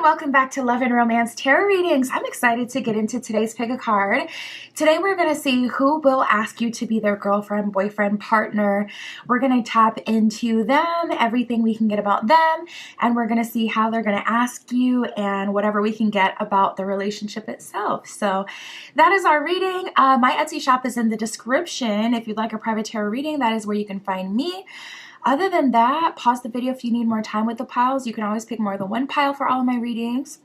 welcome back to Love and Romance Tarot Readings. I'm excited to get into today's pick a card. Today we're going to see who will ask you to be their girlfriend, boyfriend, partner. We're going to tap into them, everything we can get about them, and we're going to see how they're going to ask you and whatever we can get about the relationship itself. So that is our reading. My Etsy shop is in the description. If you'd like a private tarot reading, that is where you can find me. Other than that, pause the video if you need more time with the piles. You can always pick more than one pile for all of my readings.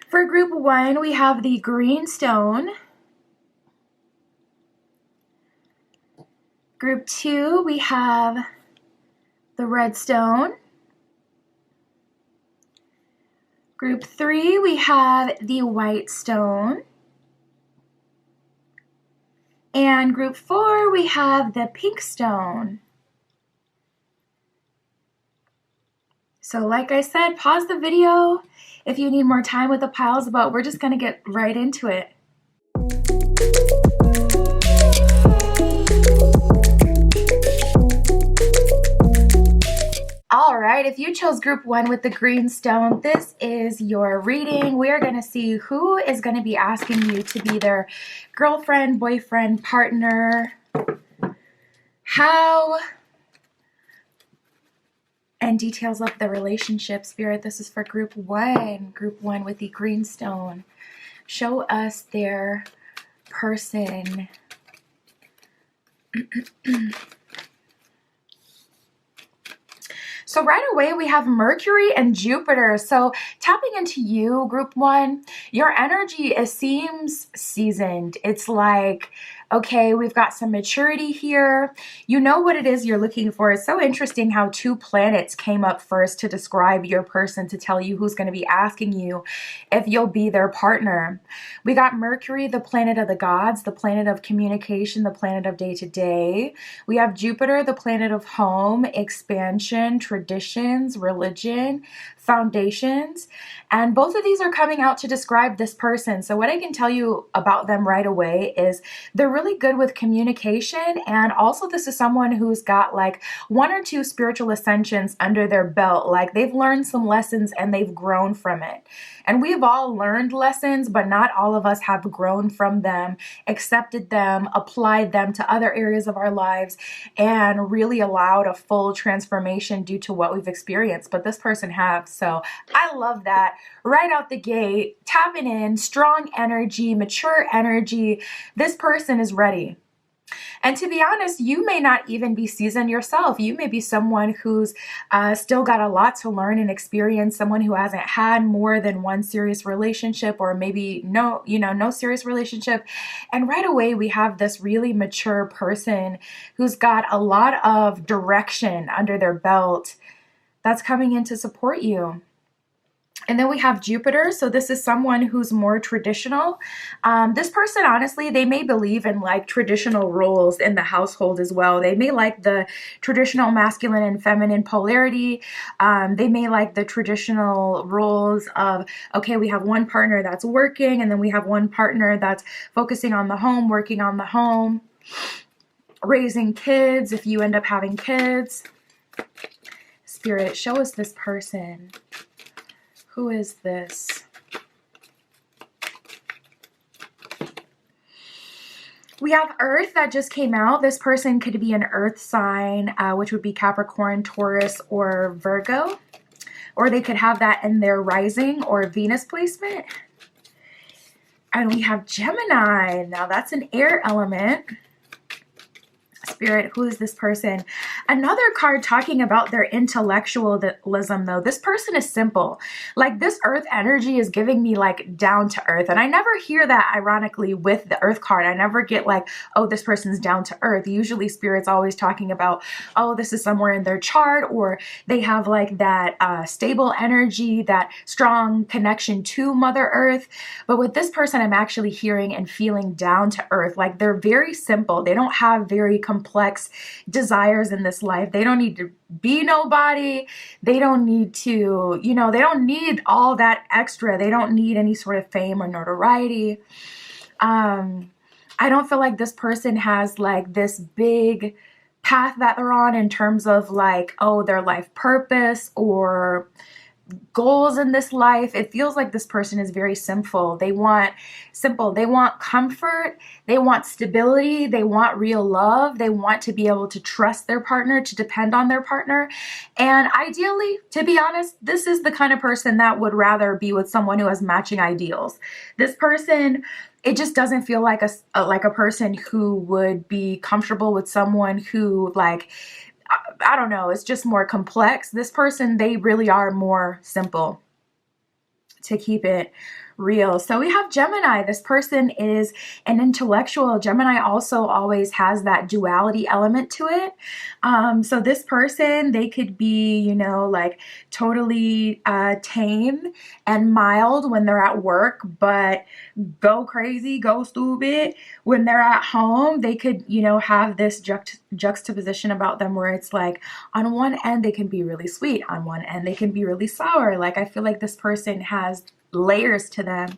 For group 1, we have the green stone. Group 2, we have the red stone. Group 3, we have the white stone. And group 4, we have the pink stone. So like I said, pause the video if you need more time with the piles, but we're just going to get right into it. All right, if you chose group 1 with the green stone, this is your reading. We are going to see who is going to be asking you to be their girlfriend, boyfriend, partner, how, and details of the relationship. Spirit, this is for group 1 with the green stone. Show us their person. So right away, we have Mercury and Jupiter. So tapping into you, group 1, your energy seems seasoned. It's like, okay, we've got some maturity here. You know what it is you're looking for. It's so interesting how 2 planets came up first to describe your person, to tell you who's going to be asking you if you'll be their partner. We got Mercury, the planet of the gods, the planet of communication, the planet of day-to-day. We have Jupiter, the planet of home, expansion, traditions, religion, foundations. And both of these are coming out to describe this person. So what I can tell you about them right away is they're really good with communication, and also this is someone who's got like 1 or 2 spiritual ascensions under their belt. Like they've learned some lessons and they've grown from it. And we've all learned lessons, but not all of us have grown from them, accepted them, applied them to other areas of our lives, and really allowed a full transformation due to what we've experienced. But this person has. So I love that. Right out the gate, tapping in, strong energy, mature energy. This person is ready. And to be honest, you may not even be seasoned yourself. You may be someone who's still got a lot to learn and experience, someone who hasn't had more than 1 serious relationship, or maybe no serious relationship. And right away, we have this really mature person who's got a lot of direction under their belt that's coming in to support you. And then we have Jupiter. So this is someone who's more traditional. This person, honestly, they may believe in like traditional roles in the household as well. They may like the traditional masculine and feminine polarity. They may like the traditional roles of, okay, we have one partner that's working, and then we have one partner that's focusing on the home, working on the home, raising kids if you end up having kids. Spirit, show us this person. Who is this? We have Earth that just came out. This person could be an Earth sign, which would be Capricorn, Taurus, or Virgo. Or they could have that in their rising or Venus placement. And we have Gemini. Now that's an air element. Spirit, who is this person? Another card talking about their intellectualism, though. This person is simple. Like this earth energy is giving me like down to earth. And I never hear that ironically with the earth card. I never get like, oh, this person's down to earth. Usually Spirit's always talking about, oh, this is somewhere in their chart, or they have like that stable energy, that strong connection to Mother Earth. But with this person, I'm actually hearing and feeling down to earth. Like they're very simple. They don't have very complex desires in this life. They don't need to be nobody. They don't need to, they don't need all that extra. They don't need any sort of fame or notoriety. I don't feel like this person has like this big path that they're on in terms of like, oh, their life purpose or goals in this life. It feels like this person is very simple. They want comfort. They want stability. They want real love. They want to be able to trust their partner, to depend on their partner. And ideally, to be honest, this is the kind of person that would rather be with someone who has matching ideals. This person, it just doesn't feel like a person who would be comfortable with someone who, like, I don't know, it's just more complex. This person, they really are more simple, to keep it real. So we have Gemini. This person is an intellectual. Gemini also always has that duality element to it. So this person, they could be, you know, like totally tame and mild when they're at work, but go crazy, go stupid when they're at home. They could, you know, have this juxtaposition about them where it's like, on one end, they can be really sweet. On one end, they can be really sour. Like, I feel like this person has layers to them.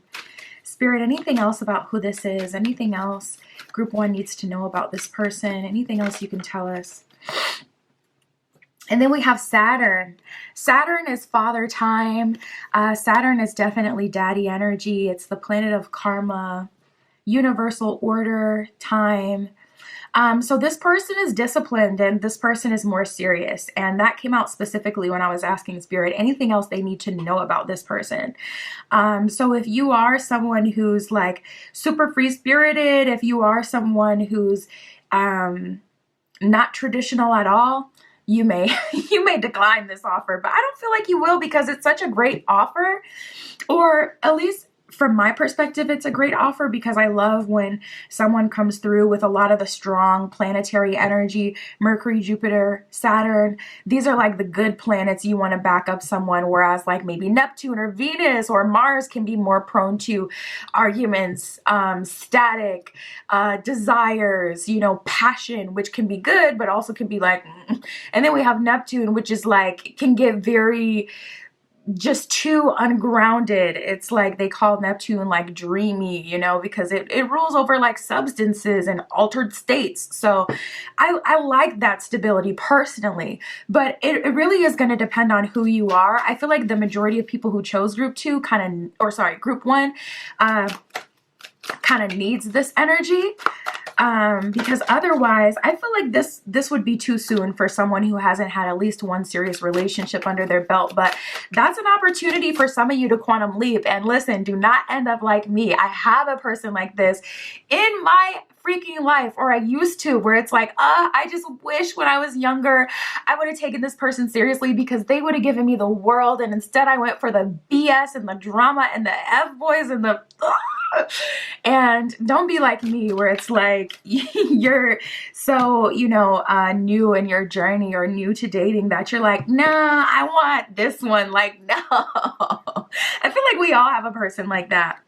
Spirit, anything else about who this is? Anything else group one needs to know about this person? Anything else you can tell us? And then we have Saturn. Saturn is father time. Saturn is definitely daddy energy. It's the planet of karma, universal order, time. So this person is disciplined and this person is more serious. And that came out specifically when I was asking Spirit, anything else they need to know about this person. So if you are someone who's like super free spirited, if you are someone who's not traditional at all, you may decline this offer, but I don't feel like you will, because it's such a great offer. Or at least from my perspective, it's a great offer because I love when someone comes through with a lot of the strong planetary energy. Mercury, Jupiter, Saturn, these are like the good planets you want to back up someone, whereas like maybe Neptune or Venus or Mars can be more prone to arguments, static, desires, you know, passion, which can be good, but also can be like, and then we have Neptune, which is like, can get very just too ungrounded. It's like they call Neptune like dreamy, you know, because it rules over like substances and altered states. So I like that stability personally, but it really is going to depend on who you are. I feel like the majority of people who chose group one kind of needs this energy. Because otherwise I feel like this would be too soon for someone who hasn't had at least one serious relationship under their belt. But that's an opportunity for some of you to quantum leap. And listen, do not end up like me. I have a person like this in my freaking life, or I used to, where it's like, I just wish when I was younger I would have taken this person seriously, because they would have given me the world, and instead I went for the BS and the drama and the F-boys and the and don't be like me, where it's like you're so, you know, new in your journey or new to dating that you're like, nah, I want this one. Like, no. I feel like we all have a person like that.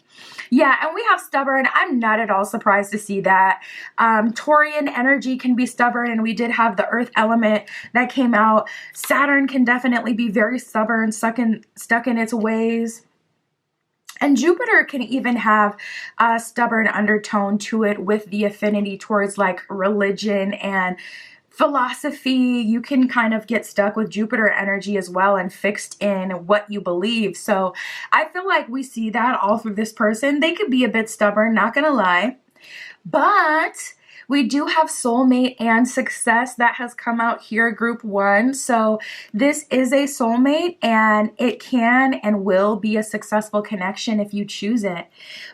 Yeah, and we have stubborn. I'm not at all surprised to see that. Taurian energy can be stubborn, and we did have the earth element that came out. Saturn can definitely be very stubborn, stuck in its ways. And Jupiter can even have a stubborn undertone to it with the affinity towards like religion and philosophy. You can kind of get stuck with Jupiter energy as well and fixed in what you believe. So I feel like we see that all through this person. They could be a bit stubborn, not gonna lie, but we do have soulmate and success that has come out here, group one. So this is a soulmate, and it can and will be a successful connection if you choose it.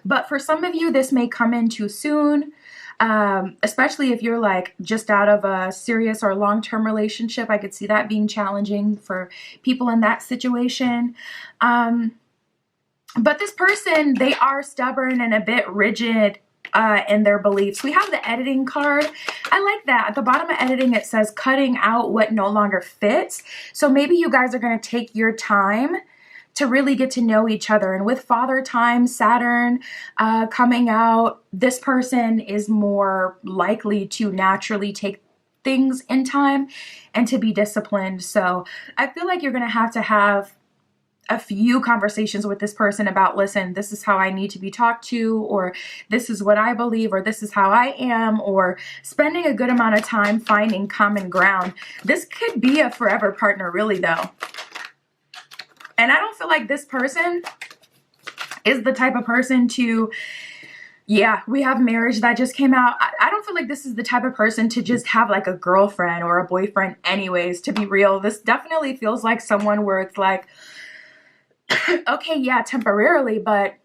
But for some of you, this may come in too soon. Especially if you're like just out of a serious or long-term relationship. I could see that being challenging for people in that situation. But this person, they are stubborn and a bit rigid in their beliefs. We have the editing card. I like that. At the bottom of editing, it says cutting out what no longer fits. So maybe you guys are going to take your time to really get to know each other. And with father time, Saturn coming out, this person is more likely to naturally take things in time and to be disciplined. So I feel like you're going to have a few conversations with this person about, listen, this is how I need to be talked to, or this is what I believe, or this is how I am, or spending a good amount of time finding common ground. This could be a forever partner, really, though. And I don't feel like this person is the type of person to, yeah, we have marriage that just came out. I don't feel like this is the type of person to just have like a girlfriend or a boyfriend anyways, to be real. This definitely feels like someone where it's like, okay, yeah, temporarily, but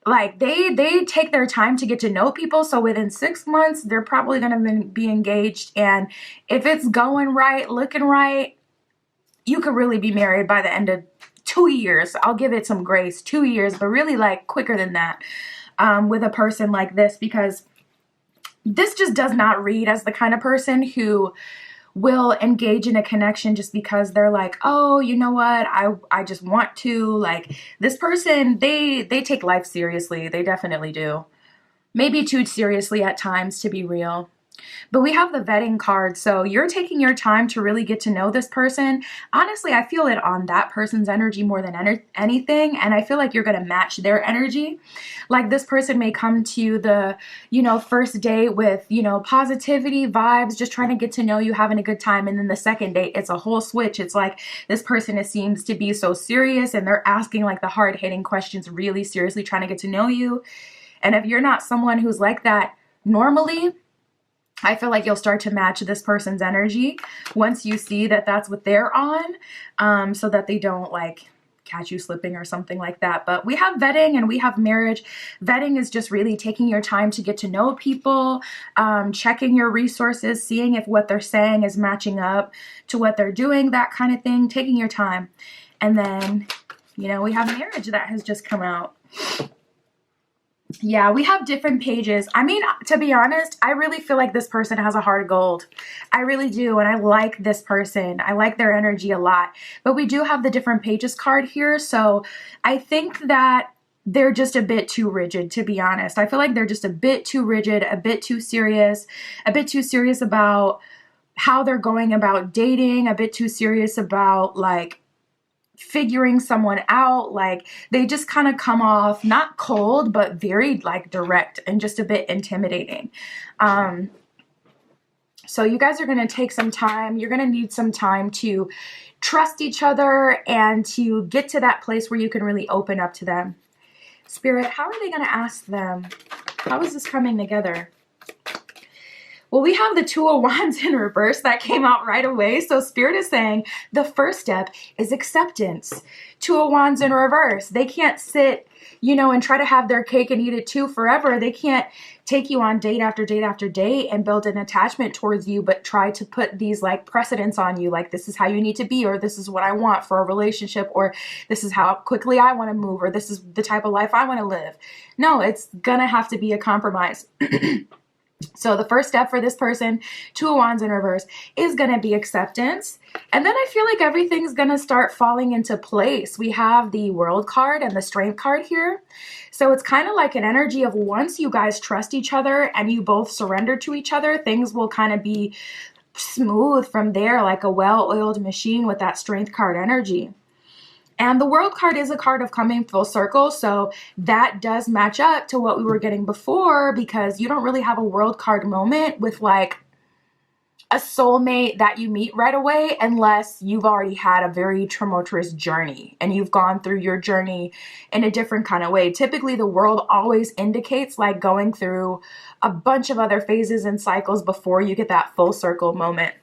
like they take their time to get to know people. So within 6 months, they're probably going to be engaged. And if it's going right, looking right, you could really be married by the end of 2 years. I'll give it some grace, 2 years, but really like quicker than that with a person like this, because this just does not read as the kind of person who will engage in a connection just because they're like, oh, you know what, I just want to. Like, this person, they take life seriously. They definitely do. Maybe too seriously at times, to be real. But we have the vetting card, so you're taking your time to really get to know this person. Honestly, I feel it on that person's energy more than anything, and I feel like you're going to match their energy. Like, this person may come to you the, first date with, positivity, vibes, just trying to get to know you, having a good time, and then the second date, it's a whole switch. It's like this person seems to be so serious, and they're asking like the hard-hitting questions really seriously, trying to get to know you. And if you're not someone who's like that normally, I feel like you'll start to match this person's energy once you see that that's what they're on, so that they don't like catch you slipping or something like that. But we have vetting and we have marriage. Vetting is just really taking your time to get to know people, checking your resources, seeing if what they're saying is matching up to what they're doing, that kind of thing, taking your time. And then, we have marriage that has just come out. Yeah, we have different pages. I mean, to be honest, I really feel like this person has a heart of gold. I really do. And I like this person. I like their energy a lot. But we do have the different pages card here. So I think that they're just a bit too rigid, to be honest. I feel like they're just a bit too rigid, a bit too serious about how they're going about dating, a bit too serious about like figuring someone out. Like, they just kind of come off not cold, but very like direct and just a bit intimidating. So you guys are going to take some time. You're going to need some time to trust each other and to get to that place where you can really open up to them. Spirit, how are they going to ask them? How is this coming together? Well, we have the Two of Wands in reverse that came out right away. So Spirit is saying the first step is acceptance. Two of Wands in reverse. They can't sit, and try to have their cake and eat it too forever. They can't take you on date after date after date and build an attachment towards you, but try to put these like precedents on you. Like, this is how you need to be, or this is what I want for a relationship, or this is how quickly I want to move, or this is the type of life I want to live. No, it's gonna have to be a compromise. So the first step for this person, Two of Wands in reverse, is going to be acceptance. And then I feel like everything's going to start falling into place. We have the World card and the Strength card here. So it's kind of like an energy of once you guys trust each other and you both surrender to each other, things will kind of be smooth from there, like a well-oiled machine with that Strength card energy. And the World card is a card of coming full circle, so that does match up to what we were getting before, because you don't really have a World card moment with like a soulmate that you meet right away unless you've already had a very tumultuous journey and you've gone through your journey in a different kind of way. Typically, the World always indicates like going through a bunch of other phases and cycles before you get that full circle moment.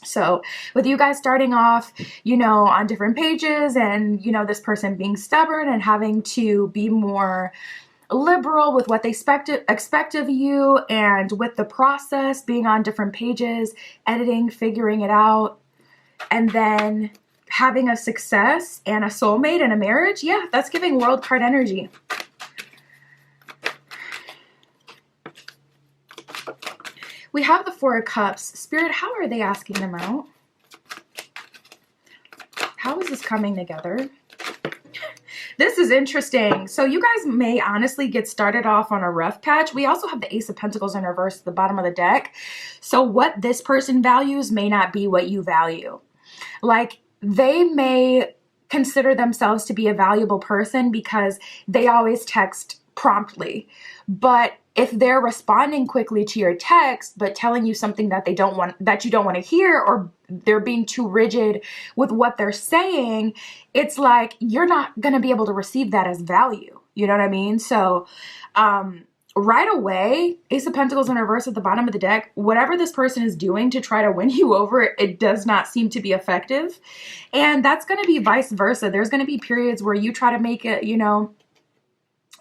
So with you guys starting off, on different pages and, this person being stubborn and having to be more liberal with what they expect of you, and with the process being on different pages, editing, figuring it out, and then having a success and a soulmate and a marriage. Yeah, that's giving World card energy. We have the Four of Cups. Spirit, how are they asking them out? How is this coming together? This is interesting. So you guys may honestly get started off on a rough patch. We also have the Ace of Pentacles in reverse at the bottom of the deck. So what this person values may not be what you value. Like, they may consider themselves to be a valuable person because they always text promptly. But if they're responding quickly to your text, but telling you something that you don't want to hear, or they're being too rigid with what they're saying, it's like, you're not going to be able to receive that as value. You know what I mean? So, right away, Ace of Pentacles in reverse at the bottom of the deck, whatever this person is doing to try to win you over, it does not seem to be effective. And that's going to be vice versa. There's going to be periods where you try to make it, you know,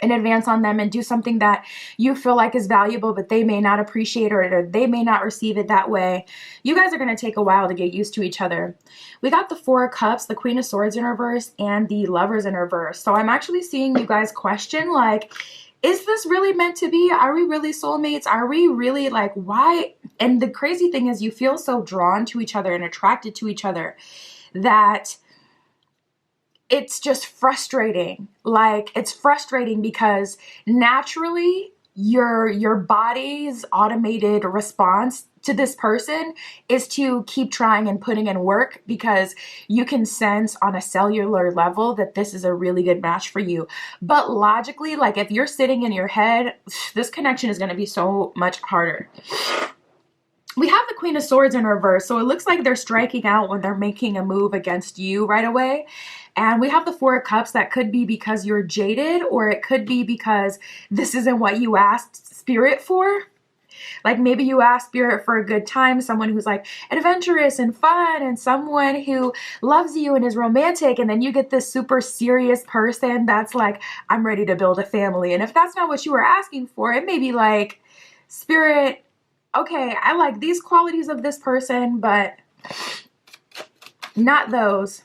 an advance on them and do something that you feel like is valuable, but they may not appreciate it, or they may not receive it that way. You guys are going to take a while to get used to each other. We got the Four of Cups, the Queen of Swords in reverse, and the Lovers in reverse. So I'm actually seeing you guys question, like, is this really meant to be? Are we really soulmates? Are we really, like, why? And the crazy thing is, you feel so drawn to each other and attracted to each other that it's just frustrating. Like, it's frustrating because naturally your body's automated response to this person is to keep trying and putting in work, because you can sense on a cellular level that this is a really good match for you. But logically, like, if you're sitting in your head, this connection is going to be so much harder. We have the Queen of Swords in reverse, so it looks like they're striking out when they're making a move against you right away. And we have the Four of Cups. That could be because you're jaded, or it could be because this isn't what you asked Spirit for. Like, maybe you asked Spirit for a good time, someone who's like adventurous and fun, and someone who loves you and is romantic, and then you get this super serious person that's like, I'm ready to build a family. And if that's not what you were asking for, it may be like, Spirit, okay, I like these qualities of this person, but not those.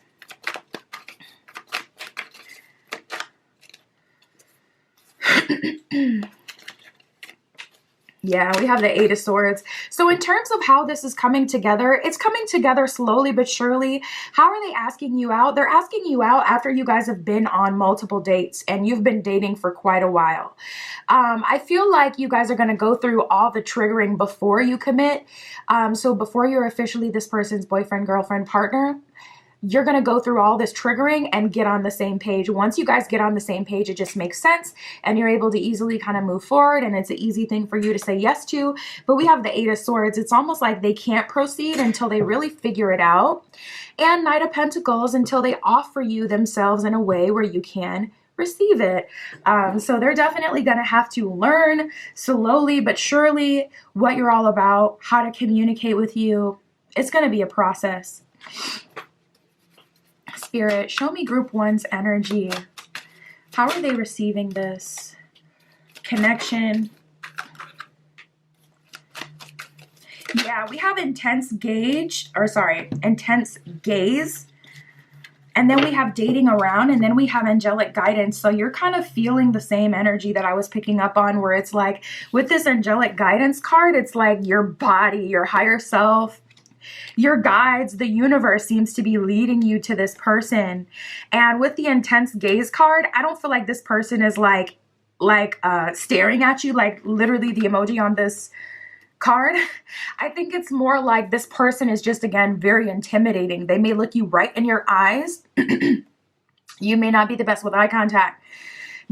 Yeah, we have the Eight of Swords. So in terms of how this is coming together, it's coming together slowly but surely. How are they asking you out? They're asking you out after you guys have been on multiple dates and you've been dating for quite a while. I feel like you guys are going to go through all the triggering before you commit. So before you're officially this person's boyfriend, girlfriend, partner, you're going to go through all this triggering and get on the same page. Once you guys get on the same page, it just makes sense and you're able to easily kind of move forward, and it's an easy thing for you to say yes to. But we have the Eight of Swords. It's almost like they can't proceed until they really figure it out. And Knight of Pentacles, until they offer you themselves in a way where you can receive it. So they're definitely going to have to learn slowly but surely what you're all about, how to communicate with you. It's going to be a process. Spirit, show me group one's energy. How are they receiving this connection? Yeah, we have intense gaze. And then we have dating around, and then we have angelic guidance. So you're kind of feeling the same energy that I was picking up on, where it's like with this angelic guidance card, it's like your body, your higher self, your guides, the universe seems to be leading you to this person. And with the intense gaze card, I don't feel like this person is like staring at you, like literally the emoji on this card. I think it's more like this person is just, again, very intimidating. They may look you right in your eyes. You may not be the best with eye contact.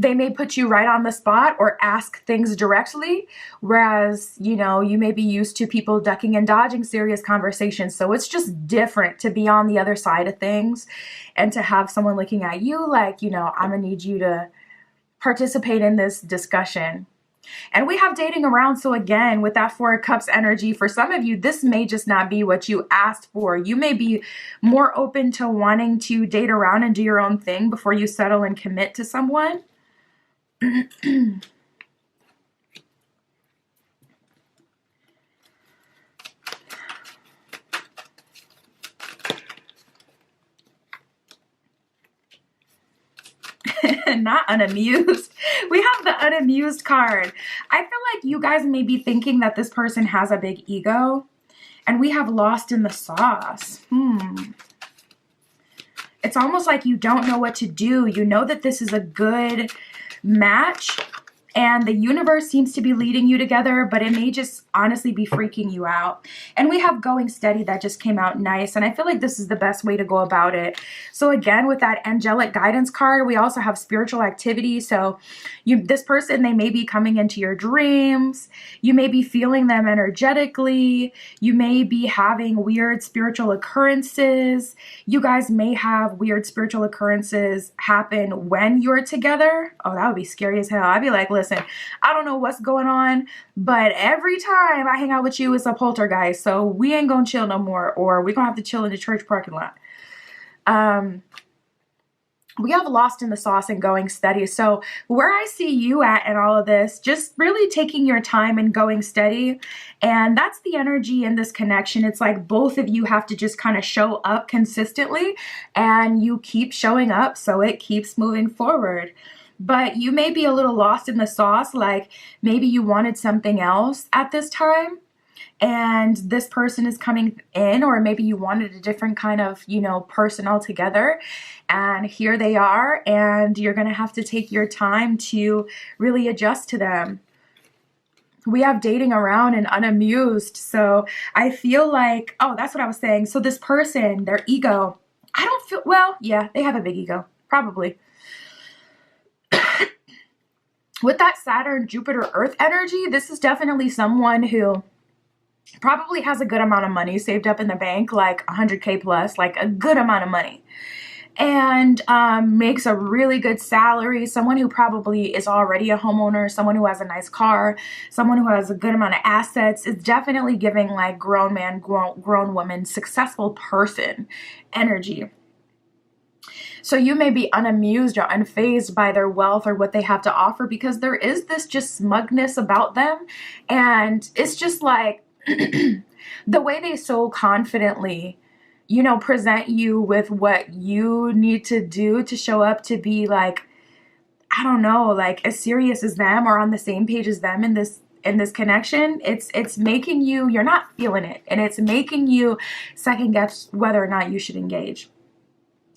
They may put you right on the spot or ask things directly, whereas, you know, you may be used to people ducking and dodging serious conversations. So it's just different to be on the other side of things and to have someone looking at you like, you know, I'm gonna need you to participate in this discussion. And we have dating around. So again, with that Four of Cups energy, for some of you, this may just not be what you asked for. You may be more open to wanting to date around and do your own thing before you settle and commit to someone. Not unamused. We have the unamused card. I feel like you guys may be thinking that this person has a big ego, and we have lost in the sauce. It's almost like you don't know what to do. You know that this is a good match, and the universe seems to be leading you together, but it may just honestly be freaking you out. And we have going steady that just came out nice, and I feel like this is the best way to go about it. So again, with that angelic guidance card, we also have spiritual activity. So this person, they may be coming into your dreams. You may be feeling them energetically. You may be having weird spiritual occurrences. You guys may have weird spiritual occurrences happen when you're together. Oh, that would be scary as hell. I'd be like, listen, I don't know what's going on, but every time I hang out with you, it's a poltergeist. So we ain't gonna chill no more, or we're gonna have to chill in the church parking lot. We have lost in the sauce and going steady. So where I see you at in all of this, just really taking your time and going steady. And that's the energy in this connection. It's like both of you have to just kind of show up consistently, and you keep showing up so it keeps moving forward. But you may be a little lost in the sauce, like maybe you wanted something else at this time, and this person is coming in, or maybe you wanted a different kind of, person altogether, and here they are, and you're going to have to take your time to really adjust to them. We have dating around and unamused. So I feel like, oh, that's what I was saying. So this person, their ego, I don't feel, well, yeah, they have a big ego, probably. With that Saturn, Jupiter, Earth energy, this is definitely someone who probably has a good amount of money saved up in the bank, like 100K plus, like a good amount of money, and makes a really good salary. Someone who probably is already a homeowner, someone who has a nice car, someone who has a good amount of assets. It's definitely giving like grown man, grown woman, successful person energy. So you may be unamused or unfazed by their wealth or what they have to offer, because there is this just smugness about them. And it's just like the way they so confidently, present you with what you need to do to show up to be like, I don't know, like as serious as them or on the same page as them in this connection. It's making you're not feeling it, and it's making you second guess whether or not you should engage.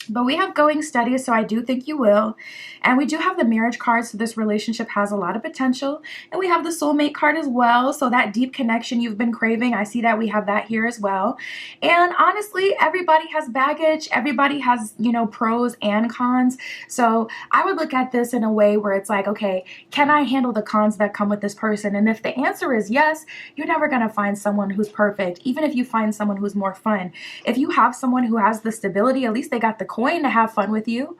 But we have going steady, so I do think you will. And we do have the marriage card, so this relationship has a lot of potential. And we have the soulmate card as well, so that deep connection you've been craving, I see that we have that here as well. And honestly, everybody has baggage. Everybody has, pros and cons. So I would look at this in a way where it's like, okay, can I handle the cons that come with this person? And if the answer is yes, you're never going to find someone who's perfect, even if you find someone who's more fun. If you have someone who has the stability, at least they got the coin to have fun with you.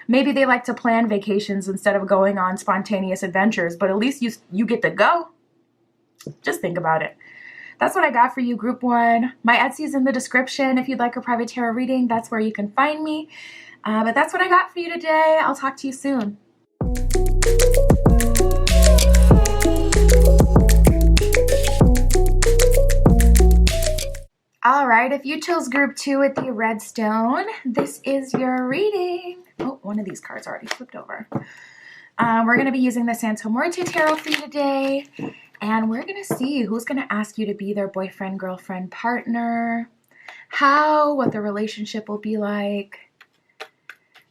Maybe they like to plan vacations instead of going on spontaneous adventures, but at least you get to go. Just think about it. That's what I got for you, Group 1. My Etsy's in the description. If you'd like a private tarot reading, that's where you can find me. But that's what I got for you today. I'll talk to you soon. All right, if you chose Group 2 with the red stone, this is your reading. Oh, one of these cards already flipped over. We're going to be using the Santo Muerte Tarot for you today, and we're going to see who's going to ask you to be their boyfriend, girlfriend, partner, what the relationship will be like.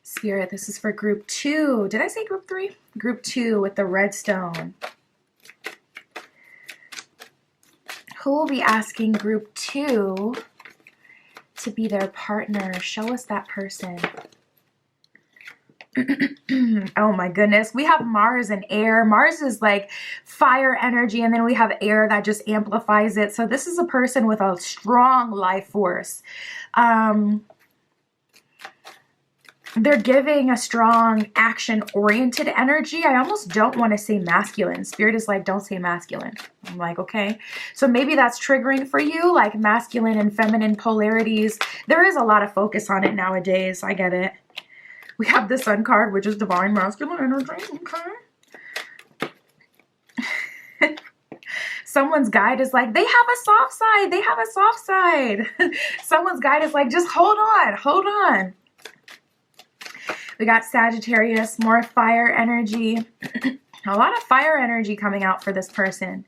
Spirit, this is for Group 2. Did I say Group 3? Group 2 with the red stone. Who will be asking Group 2 to be their partner? Show us that person. Oh my goodness. We have Mars and air. Mars is like fire energy, and then we have air that just amplifies it. So this is a person with a strong life force. They're giving a strong action-oriented energy. I almost don't want to say masculine. Spirit is like, don't say masculine. I'm like, okay. So maybe that's triggering for you, like masculine and feminine polarities. There is a lot of focus on it nowadays. I get it. We have the Sun card, which is divine masculine energy. Okay. Someone's guide is like, they have a soft side. They have a soft side. Someone's guide is like, just hold on. Hold on. We got Sagittarius, more fire energy. A lot of fire energy coming out for this person.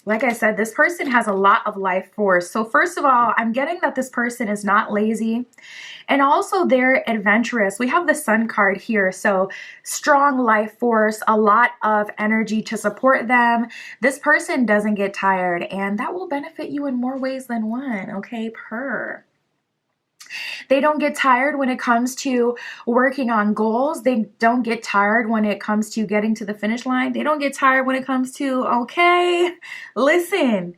Like I said, this person has a lot of life force. So first of all, I'm getting that this person is not lazy, and also they're adventurous. We have the Sun card here. So strong life force, a lot of energy to support them. This person doesn't get tired, and that will benefit you in more ways than one. Okay, They don't get tired when it comes to working on goals. They don't get tired when it comes to getting to the finish line. They don't get tired when it comes to, okay, listen,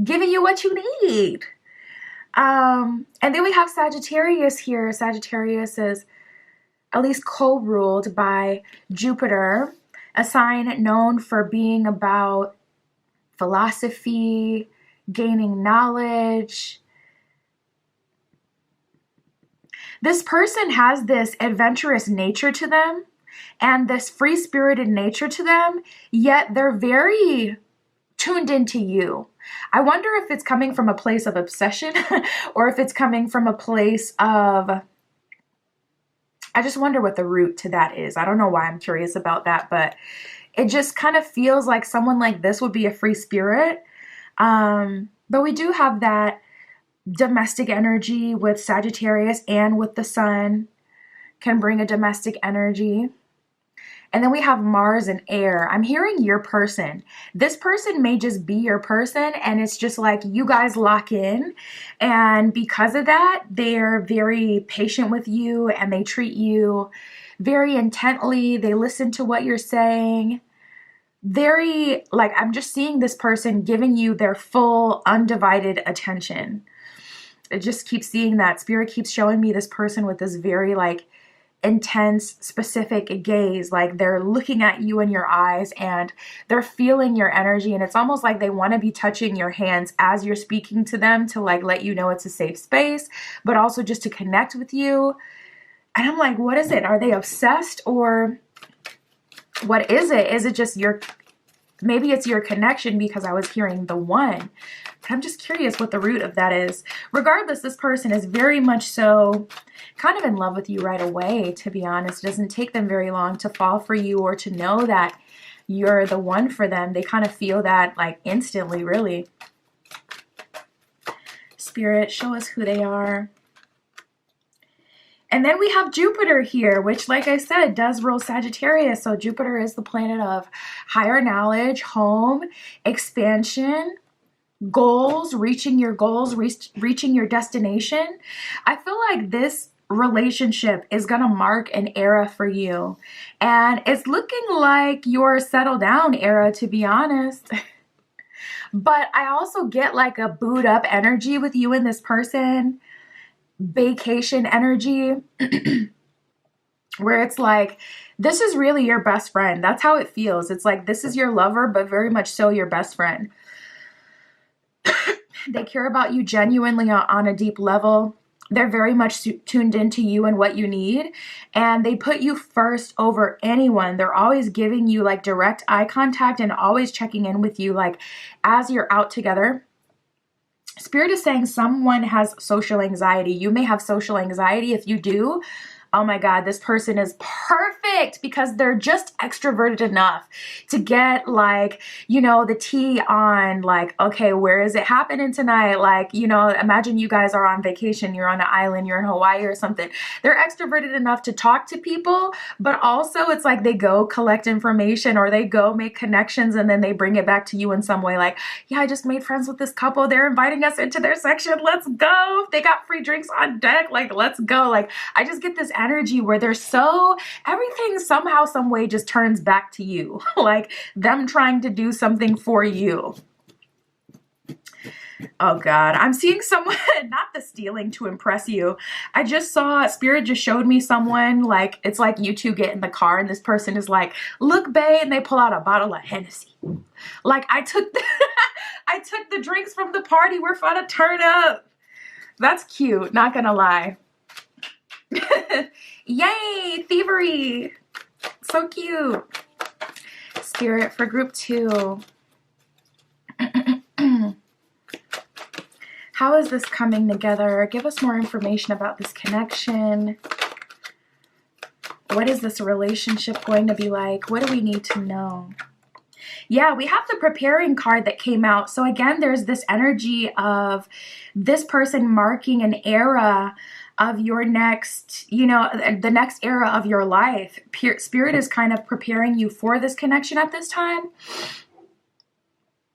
giving you what you need. And then we have Sagittarius here. Sagittarius is at least co-ruled by Jupiter, a sign known for being about philosophy, gaining knowledge. This person has this adventurous nature to them and this free-spirited nature to them, yet they're very tuned into you. I wonder if it's coming from a place of obsession or if it's coming from a place of, I just wonder what the root to that is. I don't know why I'm curious about that, but it just kind of feels like someone like this would be a free spirit. But we do have that domestic energy with Sagittarius, and with the Sun can bring a domestic energy. And then we have Mars and air. I'm hearing your person. This person may just be your person, and it's just like you guys lock in. And because of that, they're very patient with you and they treat you very intently. They listen to what you're saying. Very, like, I'm just seeing this person giving you their full undivided attention. I just keep seeing that. Spirit keeps showing me this person with this very like intense, specific gaze. Like they're looking at you in your eyes and they're feeling your energy. And it's almost like they want to be touching your hands as you're speaking to them to like let you know it's a safe space, but also just to connect with you. And I'm like, what is it? Are they obsessed or what is it? Is it just maybe it's your connection, because I was hearing the one. But I'm just curious what the root of that is. Regardless, this person is very much so kind of in love with you right away, to be honest. It doesn't take them very long to fall for you or to know that you're the one for them. They kind of feel that like instantly, really. Spirit, show us who they are. And then we have Jupiter here, which, like I said, does rule Sagittarius. So Jupiter is the planet of higher knowledge, home, expansion, goals, reaching your goals, reaching your destination. I feel like this relationship is going to mark an era for you. And it's looking like your settle down era, to be honest. But I also get like a boot up energy with you and this person. Vacation energy where it's like this is really your best friend. That's how it feels. It's like this is your lover, but very much so your best friend. They care about you genuinely on a deep level. They're very much tuned into you and what you need, and they put you first over anyone. They're always giving you like direct eye contact and always checking in with you like as you're out together. Spirit is saying someone has social anxiety. You may have social anxiety. If you do, oh my God, this person is perfect because they're just extroverted enough to get like, you know, the tea on like, okay, where is it happening tonight? Like, you know, imagine you guys are on vacation, you're on an island, you're in Hawaii or something. They're extroverted enough to talk to people, but also it's like they go collect information or they go make connections and then they bring it back to you in some way. Like, yeah, I just made friends with this couple. They're inviting us into their section. Let's go. They got free drinks on deck. Like, let's go. Like, I just get this energy where they're so, everything somehow, some way just turns back to you. Like them trying to do something for you. Oh God, I'm seeing someone, not the stealing to impress you. I just saw, Spirit just showed me someone, like, it's like you two get in the car and this person is like, look, babe, and they pull out a bottle of Hennessy. Like, I took the drinks from the party. We're fun to turn up. That's cute, not gonna lie. Yay, thievery. So cute. Spirit for group 2. How is this coming together? Give us more information about this connection. What is this relationship going to be like? What do we need to know? Yeah, we have the preparing card that came out. So again, there's this energy of this person marking an era of your next, the next era of your life. Spirit is kind of preparing you for this connection at this time.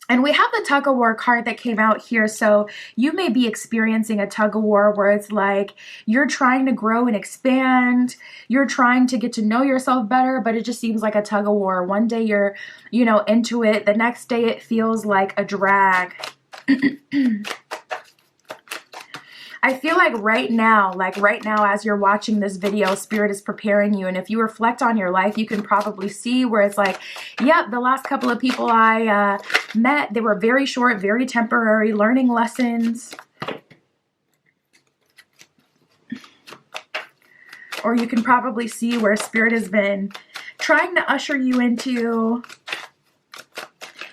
And we have the tug of war card that came out here. So you may be experiencing a tug of war where it's like you're trying to grow and expand. You're trying to get to know yourself better, but it just seems like a tug of war. One day you're, into it. The next day it feels like a drag. I feel like right now, as you're watching this video, Spirit is preparing you. And if you reflect on your life, you can probably see where it's like, yep, the last couple of people I met, they were very short, very temporary learning lessons. Or you can probably see where Spirit has been trying to usher you into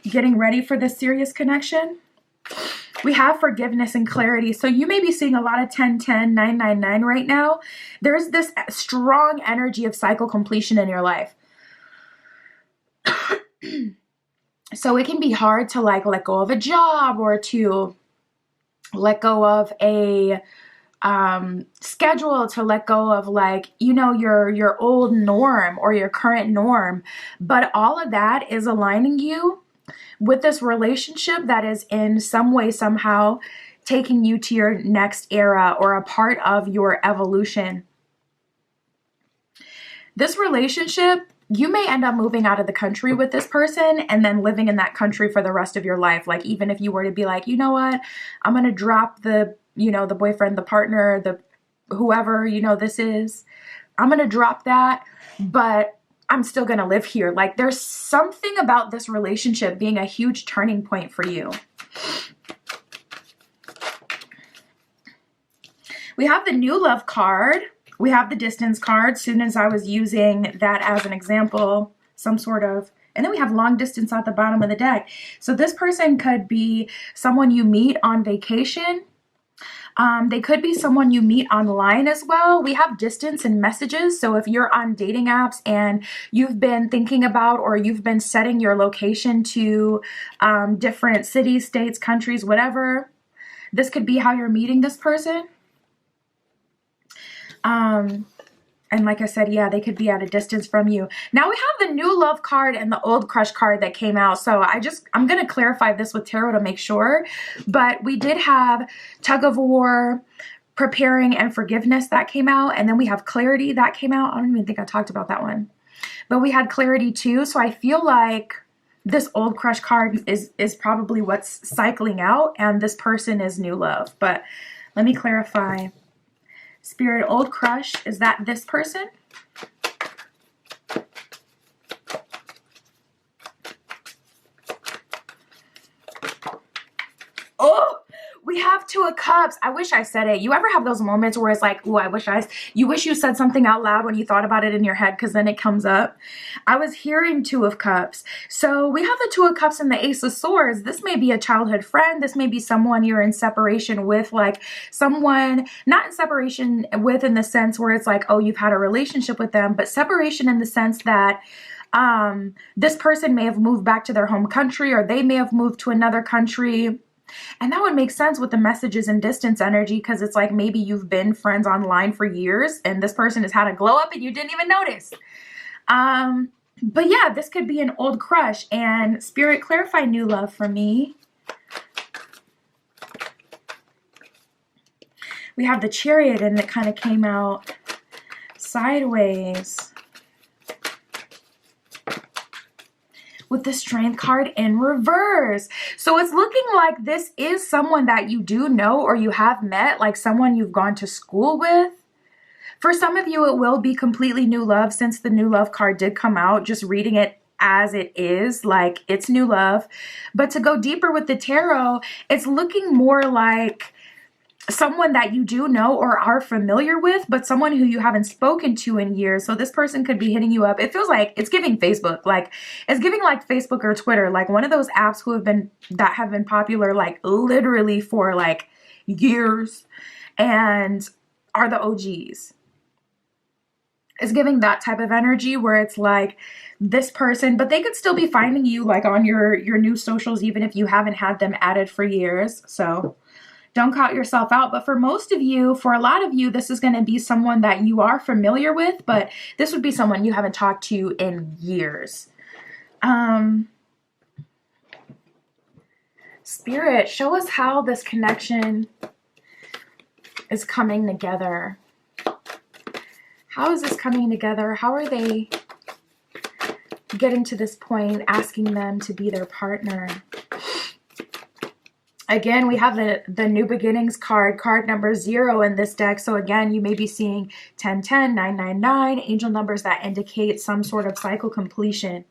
getting ready for this serious connection. We have forgiveness and clarity. So you may be seeing a lot of 1010, 999 right now. There's this strong energy of cycle completion in your life. So it can be hard to let go of a job or to let go of a schedule, to let go of your old norm or your current norm. But all of that is aligning you with this relationship that is in some way, somehow taking you to your next era or a part of your evolution. This relationship, you may end up moving out of the country with this person and then living in that country for the rest of your life. Like, even if you were to be like, you know what, I'm going to drop the boyfriend, the partner, the whoever, this is, I'm going to drop that, but I'm still going to live here. Like, there's something about this relationship being a huge turning point for you. We have the new love card. We have the distance card. Soon as I was using that as an example, and then we have long distance at the bottom of the deck. So this person could be someone you meet on vacation. They could be someone you meet online as well. We have distance and messages. So if you're on dating apps and you've been thinking about, or you've been setting your location to different cities, states, countries, whatever, this could be how you're meeting this person. And like I said, yeah, they could be at a distance from you. Now we have the new love card and the old crush card that came out. So I'm going to clarify this with tarot to make sure. But we did have tug of war, preparing, and forgiveness that came out. And then we have clarity that came out. I don't even think I talked about that one. But we had clarity too. So I feel like this old crush card is probably what's cycling out. And this person is new love. But let me clarify. Spirit, old crush, is that this person? Oh, we have Two of Cups. I wish I said it. You ever have those moments where it's like, oh, you wish you said something out loud when you thought about it in your head, because then it comes up. I was hearing Two of Cups. So we have the Two of Cups and the Ace of Swords. This may be a childhood friend. This may be someone you're in separation with, like someone not in separation with in the sense where it's like, oh, you've had a relationship with them, but separation in the sense that this person may have moved back to their home country, or they may have moved to another country. And that would make sense with the messages and distance energy, because it's like maybe you've been friends online for years and this person has had a glow up and you didn't even notice. But yeah, this could be an old crush. And Spirit, clarify new love for me. We have the Chariot, and it kind of came out sideways with the Strength card in reverse. So it's looking like this is someone that you do know or you have met, like someone you've gone to school with. For some of you, it will be completely new love, since the new love card did come out. Just reading it as it is, like it's new love. But to go deeper with the tarot, it's looking more like someone that you do know or are familiar with, but someone who you haven't spoken to in years. So this person could be hitting you up. It feels like it's giving Facebook, like it's giving like Facebook or Twitter, like one of those apps that have been popular like literally for like years and are the OGs. is giving that type of energy where it's like this person, but they could still be finding you like on your new socials, even if you haven't had them added for years. So don't count yourself out. But for most of you, for a lot of you, this is going to be someone that you are familiar with, but this would be someone you haven't talked to in years. Spirit, show us how this connection is coming together. How is this coming together? How are they getting to this point, asking them to be their partner? Again, we have the New Beginnings card number 0 in this deck. So again, you may be seeing 1010, 999, angel numbers that indicate some sort of cycle completion.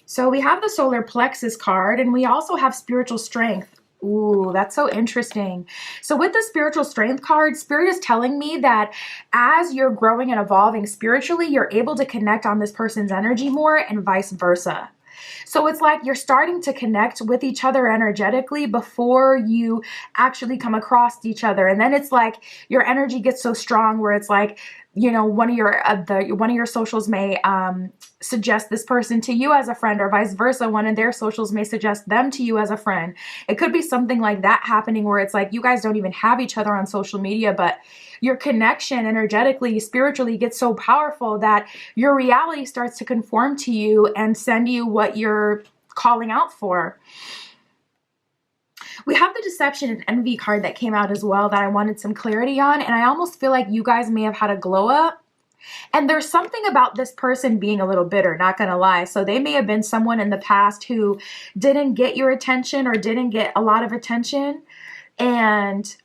So we have the solar plexus card, and we also have spiritual strength. Ooh, that's so interesting. So with the spiritual strength card, Spirit is telling me that as you're growing and evolving spiritually, you're able to connect on this person's energy more and vice versa. So it's like you're starting to connect with each other energetically before you actually come across each other. And then it's like your energy gets so strong where it's like, you know, one of your socials may suggest this person to you as a friend, or vice versa. One of their socials may suggest them to you as a friend. It could be something like that happening where it's like you guys don't even have each other on social media, but your connection energetically, spiritually gets so powerful that your reality starts to conform to you and send you what you're calling out for. We have the deception and envy card that came out as well that I wanted some clarity on. And I almost feel like you guys may have had a glow up. And there's something about this person being a little bitter, not going to lie. So they may have been someone in the past who didn't get your attention or didn't get a lot of attention. And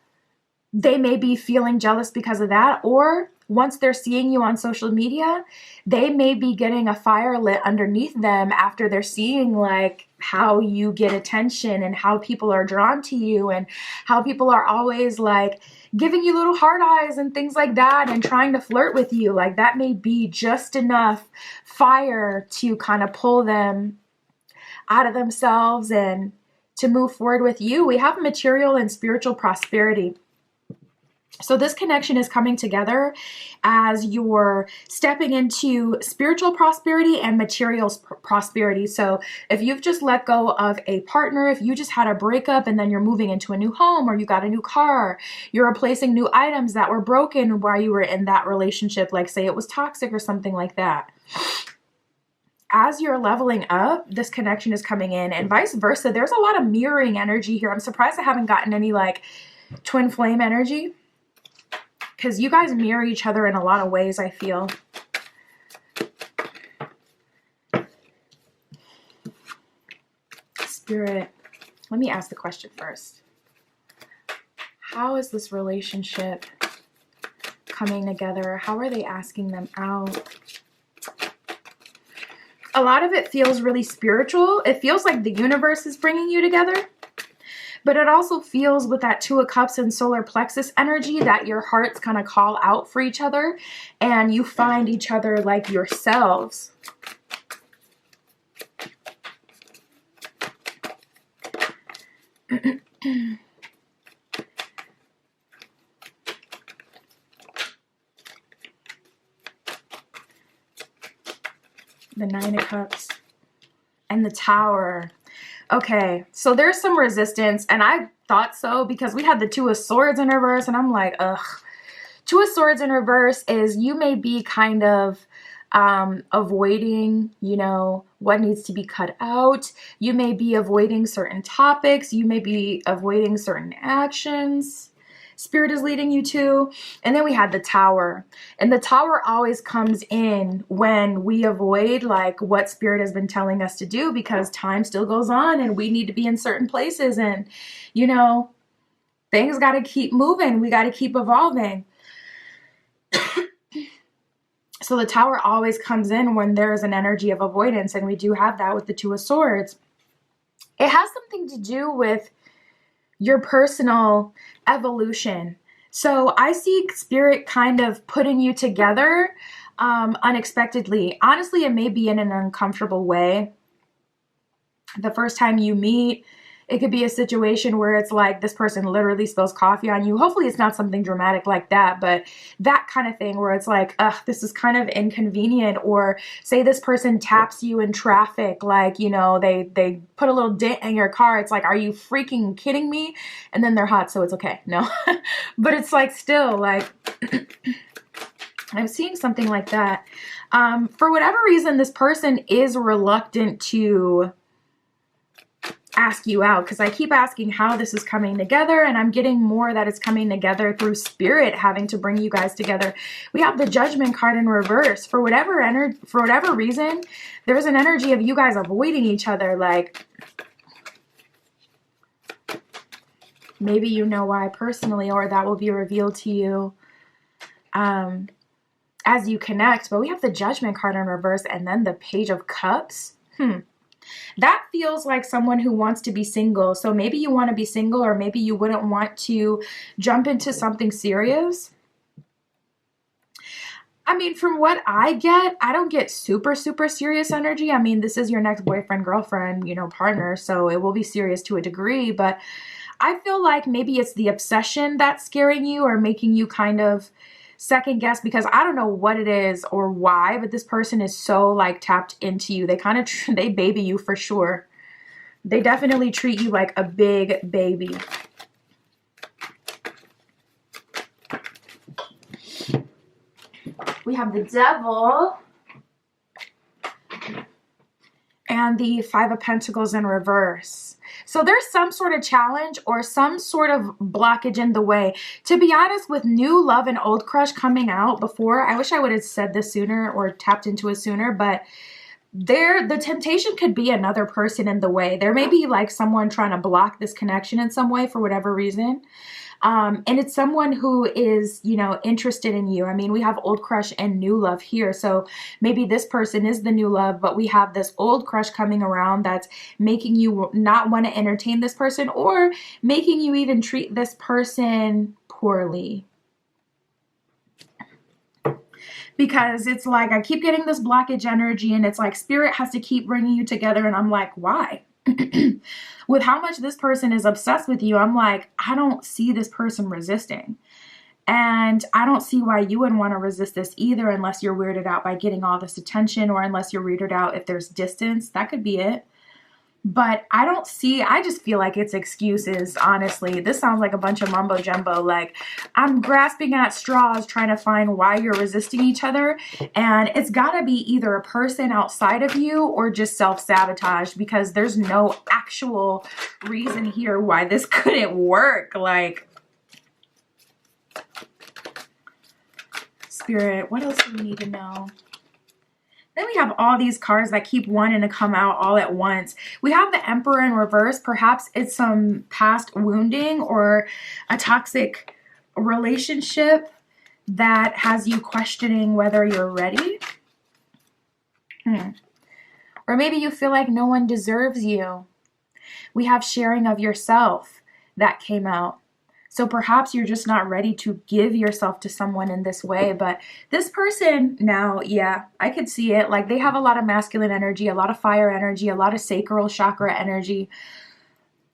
they may be feeling jealous because of that. Or once they're seeing you on social media, they may be getting a fire lit underneath them after they're seeing like how you get attention and how people are drawn to you and how people are always like giving you little heart eyes and things like that and trying to flirt with you. Like that may be just enough fire to kind of pull them out of themselves and to move forward with you. We have material and spiritual prosperity. So this connection is coming together as you're stepping into spiritual prosperity and material prosperity. So if you've just let go of a partner, if you just had a breakup and then you're moving into a new home or you got a new car, you're replacing new items that were broken while you were in that relationship, like say it was toxic or something like that. As you're leveling up, this connection is coming in and vice versa. There's a lot of mirroring energy here. I'm surprised I haven't gotten any like twin flame energy, because you guys mirror each other in a lot of ways, I feel. Spirit, let me ask the question first. How is this relationship coming together? How are they asking them out? A lot of it feels really spiritual. It feels like the universe is bringing you together. But it also feels with that 2 of Cups and solar plexus energy that your hearts kind of call out for each other and you find each other like yourselves. The 9 of Cups and the Tower. Okay, so there's some resistance, and I thought so because we had the 2 of Swords in reverse, and I'm like, ugh. 2 of Swords in reverse is you may be kind of avoiding, you know, what needs to be cut out. You may be avoiding certain topics. You may be avoiding certain actions Spirit is leading you to. And then we had the Tower. And the Tower always comes in when we avoid like what Spirit has been telling us to do, because time still goes on and we need to be in certain places. And, you know, things got to keep moving. We got to keep evolving. So the Tower always comes in when there's an energy of avoidance. And we do have that with the 2 of Swords. It has something to do with your personal evolution. So I see Spirit kind of putting you together unexpectedly. Honestly, it may be in an uncomfortable way. The first time you meet, It could be a situation where it's like this person literally spills coffee on you. Hopefully it's not something dramatic like that, but that kind of thing where it's like, ugh, this is kind of inconvenient. Or say this person taps you in traffic, like, you know, they put a little dent in your car. It's like, are you freaking kidding me? And then they're hot, so it's okay. No, but it's like still like, I'm seeing something like that. For whatever reason, this person is reluctant to ask you out, because I keep asking how this is coming together, and I'm getting more that it's coming together through spirit having to bring you guys together. We have the Judgment card in reverse. For whatever reason, there's an energy of you guys avoiding each other. Like, maybe you know why personally, or that will be revealed to you as you connect. But we have the Judgment card in reverse and then the Page of Cups. That feels like someone who wants to be single. So maybe you want to be single, or maybe you wouldn't want to jump into something serious. I mean, from what I don't get super, super serious energy. I mean, this is your next boyfriend, girlfriend, you know, partner. So it will be serious to a degree. But I feel like maybe it's the obsession that's scaring you or making you kind of second guess, because I don't know what it is or why, but this person is so like tapped into you. They kind of, they baby you for sure. They definitely treat you like a big baby. We have the Devil and the Five of Pentacles in reverse. So there's some sort of challenge or some sort of blockage in the way. To be honest, with new love and old crush coming out before, I wish I would have said this sooner or tapped into it sooner, but the temptation could be another person in the way. There may be like someone trying to block this connection in some way for whatever reason. And it's someone who is, you know, interested in you. I mean, we have old crush and new love here. So maybe this person is the new love, but we have this old crush coming around that's making you not want to entertain this person, or making you even treat this person poorly. Because it's like, I keep getting this blockage energy, and it's like spirit has to keep bringing you together. And I'm like, why? With how much this person is obsessed with you, I'm like, I don't see this person resisting. And I don't see why you wouldn't want to resist this either, unless you're weirded out by getting all this attention, or unless you're weirded out if there's distance. That could be it. But I just feel like it's excuses, honestly. This sounds like a bunch of mumbo jumbo. Like, I'm grasping at straws trying to find why you're resisting each other. And it's got to be either a person outside of you or just self-sabotage, because there's no actual reason here why this couldn't work. Like, Spirit, what else do we need to know? Then we have all these cards that keep wanting to come out all at once. We have the Emperor in reverse. Perhaps it's some past wounding or a toxic relationship that has you questioning whether you're ready. Or maybe you feel like no one deserves you. We have sharing of yourself that came out. So perhaps you're just not ready to give yourself to someone in this way. But this person now, yeah, I could see it. Like, they have a lot of masculine energy, a lot of fire energy, a lot of sacral chakra energy.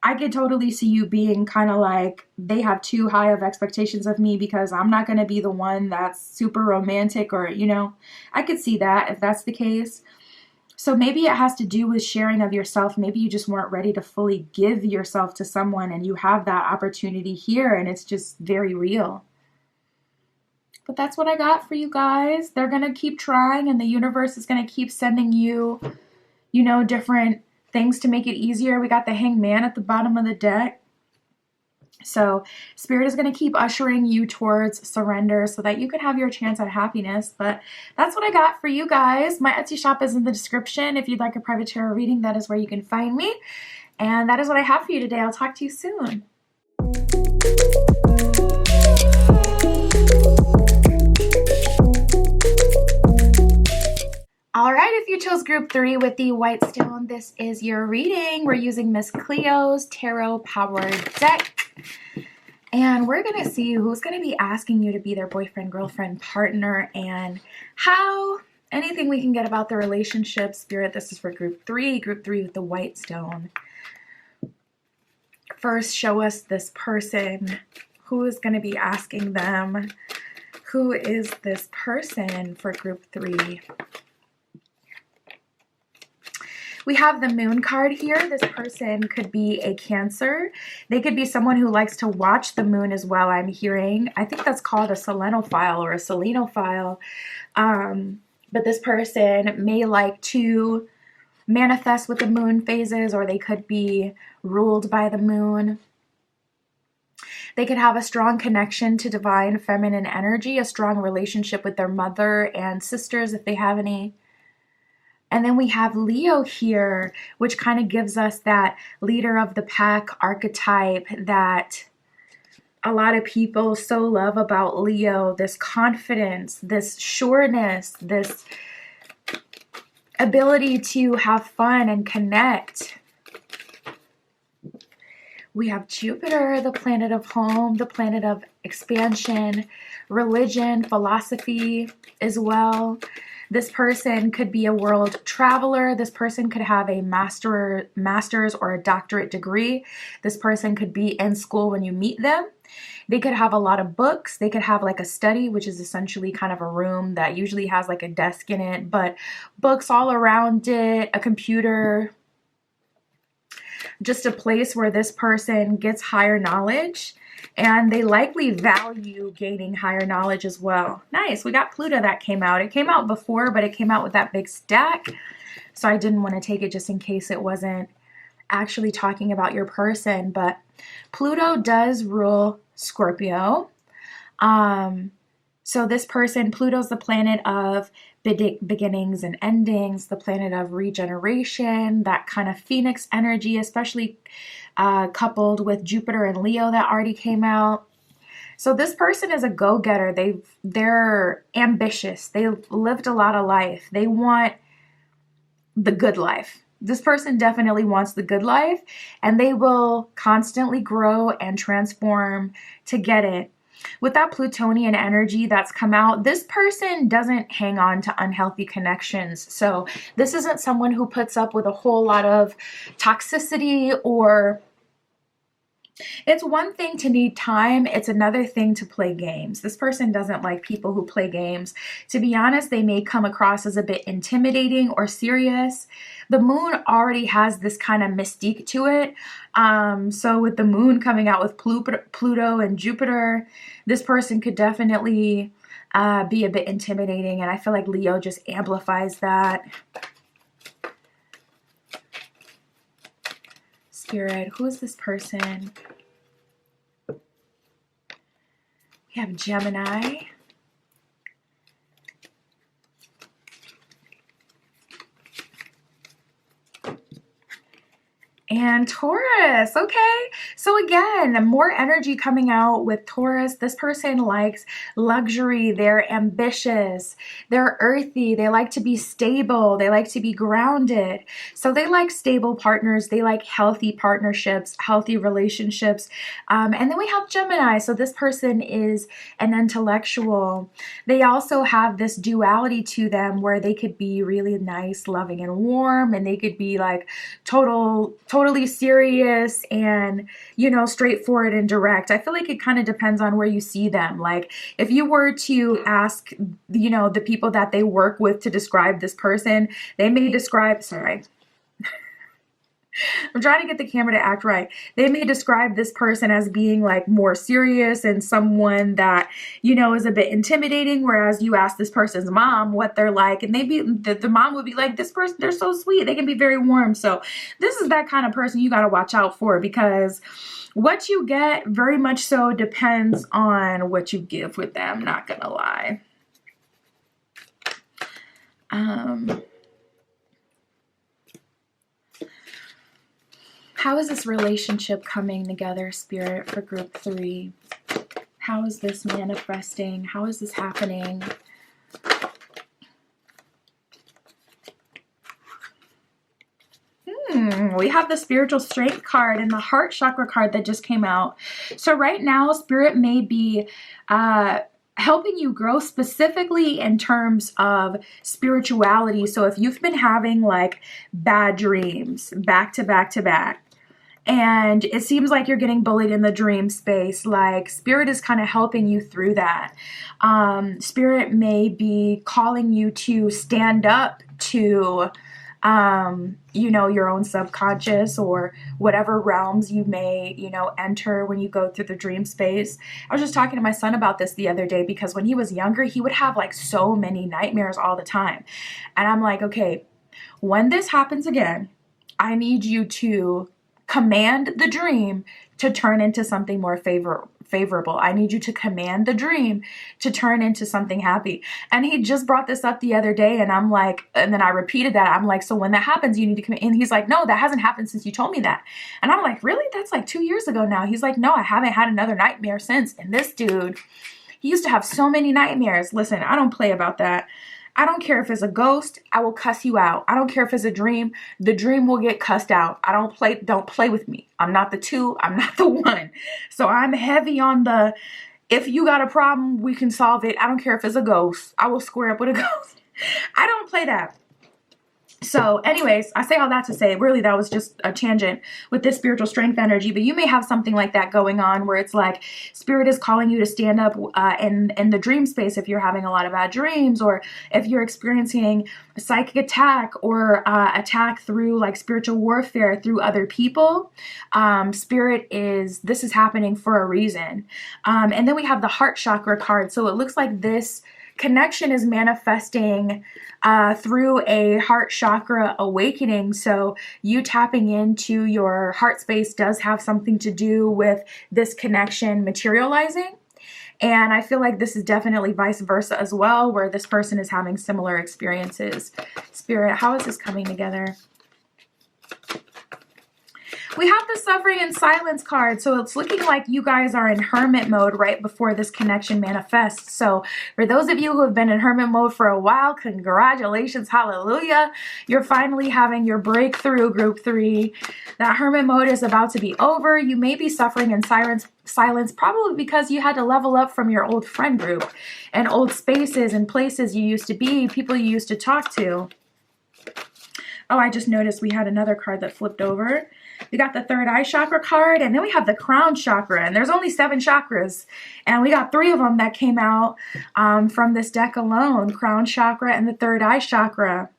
I could totally see you being kind of like, they have too high of expectations of me because I'm not going to be the one that's super romantic, or, you know, I could see that if that's the case. So maybe it has to do with sharing of yourself. Maybe you just weren't ready to fully give yourself to someone, and you have that opportunity here, and it's just very real. But that's what I got for you guys. They're going to keep trying, and the universe is going to keep sending you, you know, different things to make it easier. We got the Hanged Man at the bottom of the deck. So Spirit is going to keep ushering you towards surrender so that you can have your chance at happiness. But that's what I got for you guys. My Etsy shop is in the description. If you'd like a private tarot reading, that is where you can find me. And that is what I have for you today. I'll talk to you soon. All right, if you chose group 3 with the white stone, this is your reading. We're using Miss Cleo's tarot powered deck. And we're going to see who's going to be asking you to be their boyfriend, girlfriend, partner, and how. Anything we can get about the relationship. Spirit, this is for group 3 with the white stone. first show us this person. Who is going to be asking them? Who is this person for group 3? We have the Moon card here. This person could be a Cancer. They could be someone who likes to watch the moon as well, I'm hearing. I think that's called a selenophile or a selenophile. But this person may like to manifest with the moon phases, or they could be ruled by the moon. They could have a strong connection to divine feminine energy, a strong relationship with their mother and sisters if they have any. And then we have Leo here, which kind of gives us that leader of the pack archetype that a lot of people so love about Leo. This confidence, this sureness, this ability to have fun and connect. We have Jupiter, the planet of home, the planet of expansion, religion, philosophy as well. This person could be a world traveler. This person could have a master's or a doctorate degree. This person could be in school when you meet them. They could have a lot of books. They could have like a study, which is essentially kind of a room that usually has like a desk in it, but books all around it, a computer, just a place where this person gets higher knowledge. And they likely value gaining higher knowledge as well. Nice. We got Pluto that came out. It came out before, but it came out with that big stack. So I didn't want to take it just in case it wasn't actually talking about your person. But Pluto does rule Scorpio. So this person, Pluto's the planet of beginnings and endings, the planet of regeneration, that kind of phoenix energy, especially coupled with Jupiter and Leo that already came out. So this person is a go-getter. They're ambitious. They lived a lot of life. They want the good life. This person definitely wants the good life, and they will constantly grow and transform to get it. With that Plutonian energy that's come out, this person doesn't hang on to unhealthy connections. So this isn't someone who puts up with a whole lot of toxicity, or it's one thing to need time. It's another thing to play games. This person doesn't like people who play games. To be honest, they may come across as a bit intimidating or serious. The moon already has this kind of mystique to it. So with the moon coming out with Pluto and Jupiter, this person could definitely be a bit intimidating. And I feel like Leo just amplifies that. Spirit, who is this person? We have Gemini. And Taurus. Okay. So again, more energy coming out with Taurus. This person likes luxury. They're ambitious. They're earthy. They like to be stable. They like to be grounded. So they like stable partners. They like healthy partnerships, healthy relationships. And then we have Gemini. So this person is an intellectual. They also have this duality to them where they could be really nice, loving, and warm. And they could be like totally serious and, you know, straightforward and direct. I feel like it kind of depends on where you see them. Like if you were to ask, you know, the people that they work with to describe this person, they may describe, sorry, I'm trying to get the camera to act right. They may describe this person as being like more serious and someone that, you know, is a bit intimidating. Whereas you ask this person's mom what they're like, and the mom would be like, this person, they're so sweet. They can be very warm. So this is that kind of person you got to watch out for, because what you get very much so depends on what you give with them. Not gonna lie. How is this relationship coming together, Spirit, for group 3? How is this manifesting? How is this happening? We have the spiritual strength card and the heart chakra card that just came out. So right now, Spirit may be helping you grow specifically in terms of spirituality. So if you've been having like bad dreams back to back to back, And it seems like you're getting bullied in the dream space. Like spirit is kind of helping you through that. Spirit may be calling you to stand up to, you know, your own subconscious or whatever realms you may, you know, enter when you go through the dream space. I was just talking to my son about this the other day because when he was younger, he would have like so many nightmares all the time. And I'm like, okay, when this happens again, I need you to command the dream to turn into something more favorable. I need you to command the dream to turn into something happy. And he just brought this up the other day, and I'm like, and then I repeated that. I'm like, so when that happens, you need to come in. And he's like, no, that hasn't happened since you told me that. And I'm like, really? That's like 2 years ago now. He's like, no, I haven't had another nightmare since. And this dude, he used to have so many nightmares. Listen, I don't play about that. I don't care if it's a ghost, I will cuss you out. I don't care if it's a dream, the dream will get cussed out. Don't play with me. I'm not the 2, I'm not the 1. So I'm heavy on the, if you got a problem, we can solve it. I don't care if it's a ghost. I will square up with a ghost. I don't play that. So anyways, I say all that to say, really, that was just a tangent with this spiritual strength energy, but you may have something like that going on where it's like spirit is calling you to stand up in the dream space if you're having a lot of bad dreams, or if you're experiencing a psychic attack or attack through like spiritual warfare through other people. This is happening for a reason. And then we have the heart chakra card. So it looks like this connection is manifesting through a heart chakra awakening. So you tapping into your heart space does have something to do with this connection materializing. And I feel like this is definitely vice versa as well, where this person is having similar experiences. Spirit, how is this coming together? We have the suffering and silence card. So it's looking like you guys are in hermit mode right before this connection manifests. So for those of you who have been in hermit mode for a while, congratulations, hallelujah. You're finally having your breakthrough, group 3. That hermit mode is about to be over. You may be suffering in silence, probably because you had to level up from your old friend group and old spaces and places you used to be, people you used to talk to. Oh, I just noticed we had another card that flipped over. We got the third eye chakra card, and then we have the crown chakra, and there's only 7 chakras, and we got 3 of them that came out from this deck alone, crown chakra and the third eye chakra.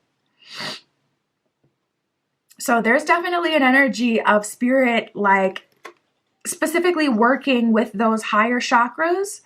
So there's definitely an energy of spirit, like specifically working with those higher chakras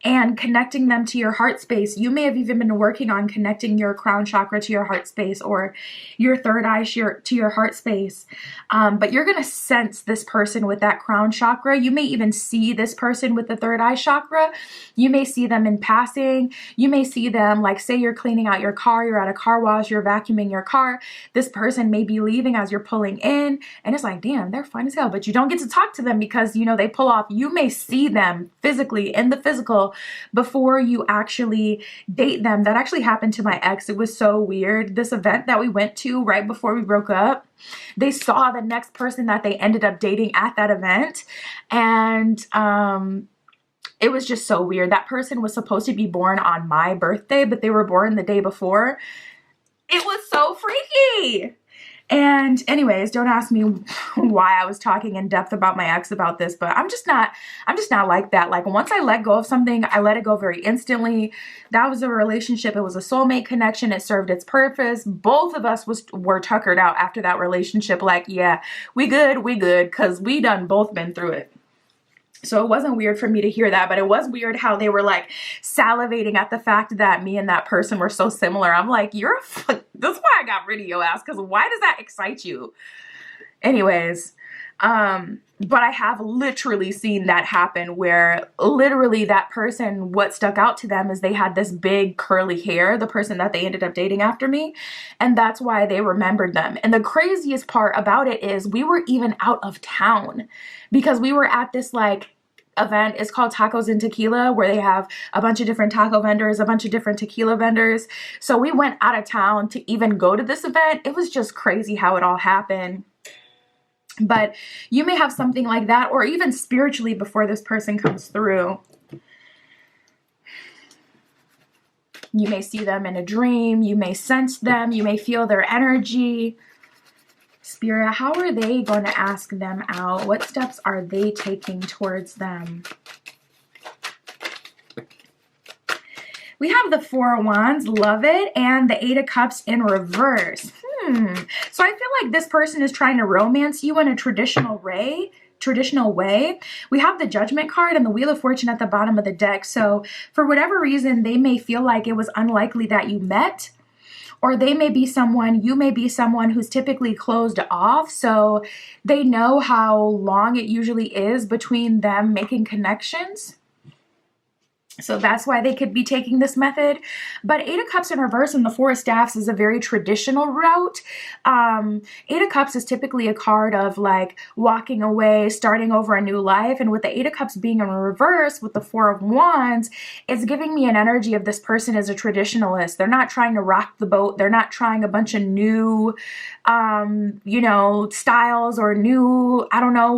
and connecting them to your heart space. You may have even been working on connecting your crown chakra to your heart space, or your third eye to your heart space. But you're going to sense this person with that crown chakra. You may even see this person with the third eye chakra. You may see them in passing. You may see them, like, say you're cleaning out your car, you're at a car wash, you're vacuuming your car. This person may be leaving as you're pulling in, and it's like, damn, they're fine as hell, but you don't get to talk to them because, you know, they pull off. You may see them physically in the physical before you actually date them. That actually happened to my ex. It was so weird. This event that we went to right before we broke up, they saw the next person that they ended up dating at that event, and it was just so weird. That person was supposed to be born on my birthday, but they were born the day before. It was so freaky. And anyways, don't ask me why I was talking in depth about my ex about this, but I'm just not like that. Like, once I let go of something, I let it go very instantly. That was a relationship. It was a soulmate connection. It served its purpose. Both of us were tuckered out after that relationship. Like, yeah, we good, because we done both been through it. So it wasn't weird for me to hear that, but it was weird how they were like salivating at the fact that me and that person were so similar. I'm like, that's why I got rid of your ass, because why does that excite you? Anyways, but I have literally seen that happen, where literally that person, what stuck out to them is they had this big curly hair, the person that they ended up dating after me, and that's why they remembered them. And the craziest part about it is we were even out of town, because we were at this like event. It's called Tacos and Tequila, where they have a bunch of different taco vendors, a bunch of different tequila vendors. So we went out of town to even go to this event. It was just crazy how it all happened. But you may have something like that, or even spiritually before this person comes through. You may see them in a dream. You may sense them. You may feel their energy. Spirit, how are they going to ask them out? What steps are they taking towards them? We have the Four of Wands, love it, and the Eight of Cups in reverse. So I feel like this person is trying to romance you in a traditional way. We have the Judgment card and the Wheel of Fortune at the bottom of the deck. So for whatever reason, they may feel like it was unlikely that you met, or you may be someone who's typically closed off. So they know how long it usually is between them making connections. So that's why they could be taking this method. But Eight of Cups in reverse and the Four of Staffs is a very traditional route. Eight of Cups is typically a card of like walking away, starting over a new life. And with the Eight of Cups being in reverse with the Four of Wands, it's giving me an energy of this person as a traditionalist. They're not trying to rock the boat. They're not trying a bunch of new, styles or new,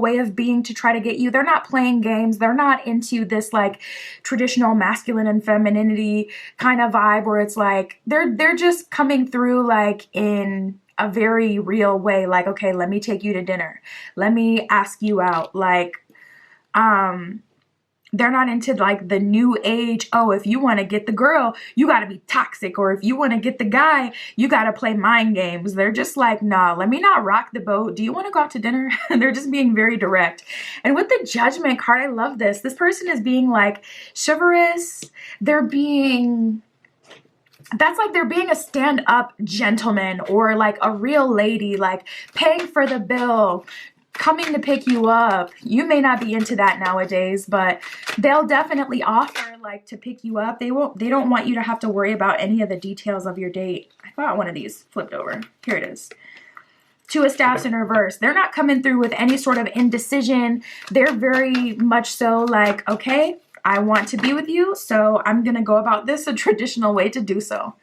way of being to try to get you. They're not playing games. They're not into this like traditional masculine and femininity kind of vibe where it's like they're just coming through like in a very real way, like, okay, let me take you to dinner, let me ask you out. Like they're not into like the new age, oh, if you want to get the girl, you got to be toxic, or if you want to get the guy, you got to play mind games. They're just like, nah, let me not rock the boat. Do you want to go out to dinner? They're just being very direct. And with the Judgment card, I love this. This person is being like chivalrous. They're being a stand-up gentleman, or like a real lady, like paying for the bill, coming to pick you up. You may not be into that nowadays, but they'll definitely offer like to pick you up. They don't want you to have to worry about any of the details of your date. I thought one of these flipped over. Here it is. Two of Staffs in reverse. They're not coming through with any sort of indecision. They're very much so like, okay, I want to be with you, so I'm going to go about this a traditional way to do so.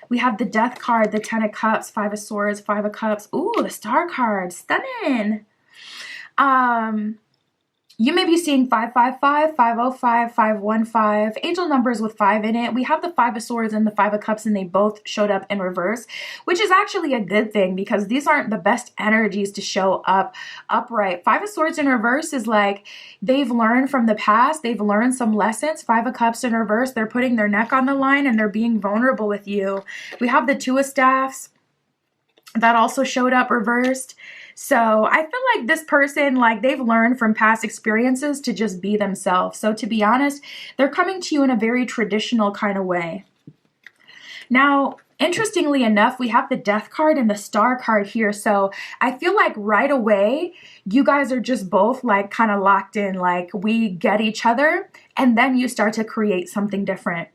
We have the Death card, the Ten of Cups, Five of Swords, Five of Cups. Ooh, the Star card. Stunning. You may be seeing 555, 505, 515, angel numbers with 5 in it. We have the Five of Swords and the Five of Cups, and they both showed up in reverse, which is actually a good thing because these aren't the best energies to show up upright. Five of Swords in reverse is like they've learned from the past. They've learned some lessons. Five of Cups in reverse, they're putting their neck on the line and they're being vulnerable with you. We have the Two of Staffs that also showed up reversed. So I feel like this person, like they've learned from past experiences to just be themselves. So to be honest, they're coming to you in a very traditional kind of way. Now, interestingly enough, we have the Death card and the Star card here. So I feel like right away, you guys are just both like kind of locked in, like we get each other, and then you start to create something different.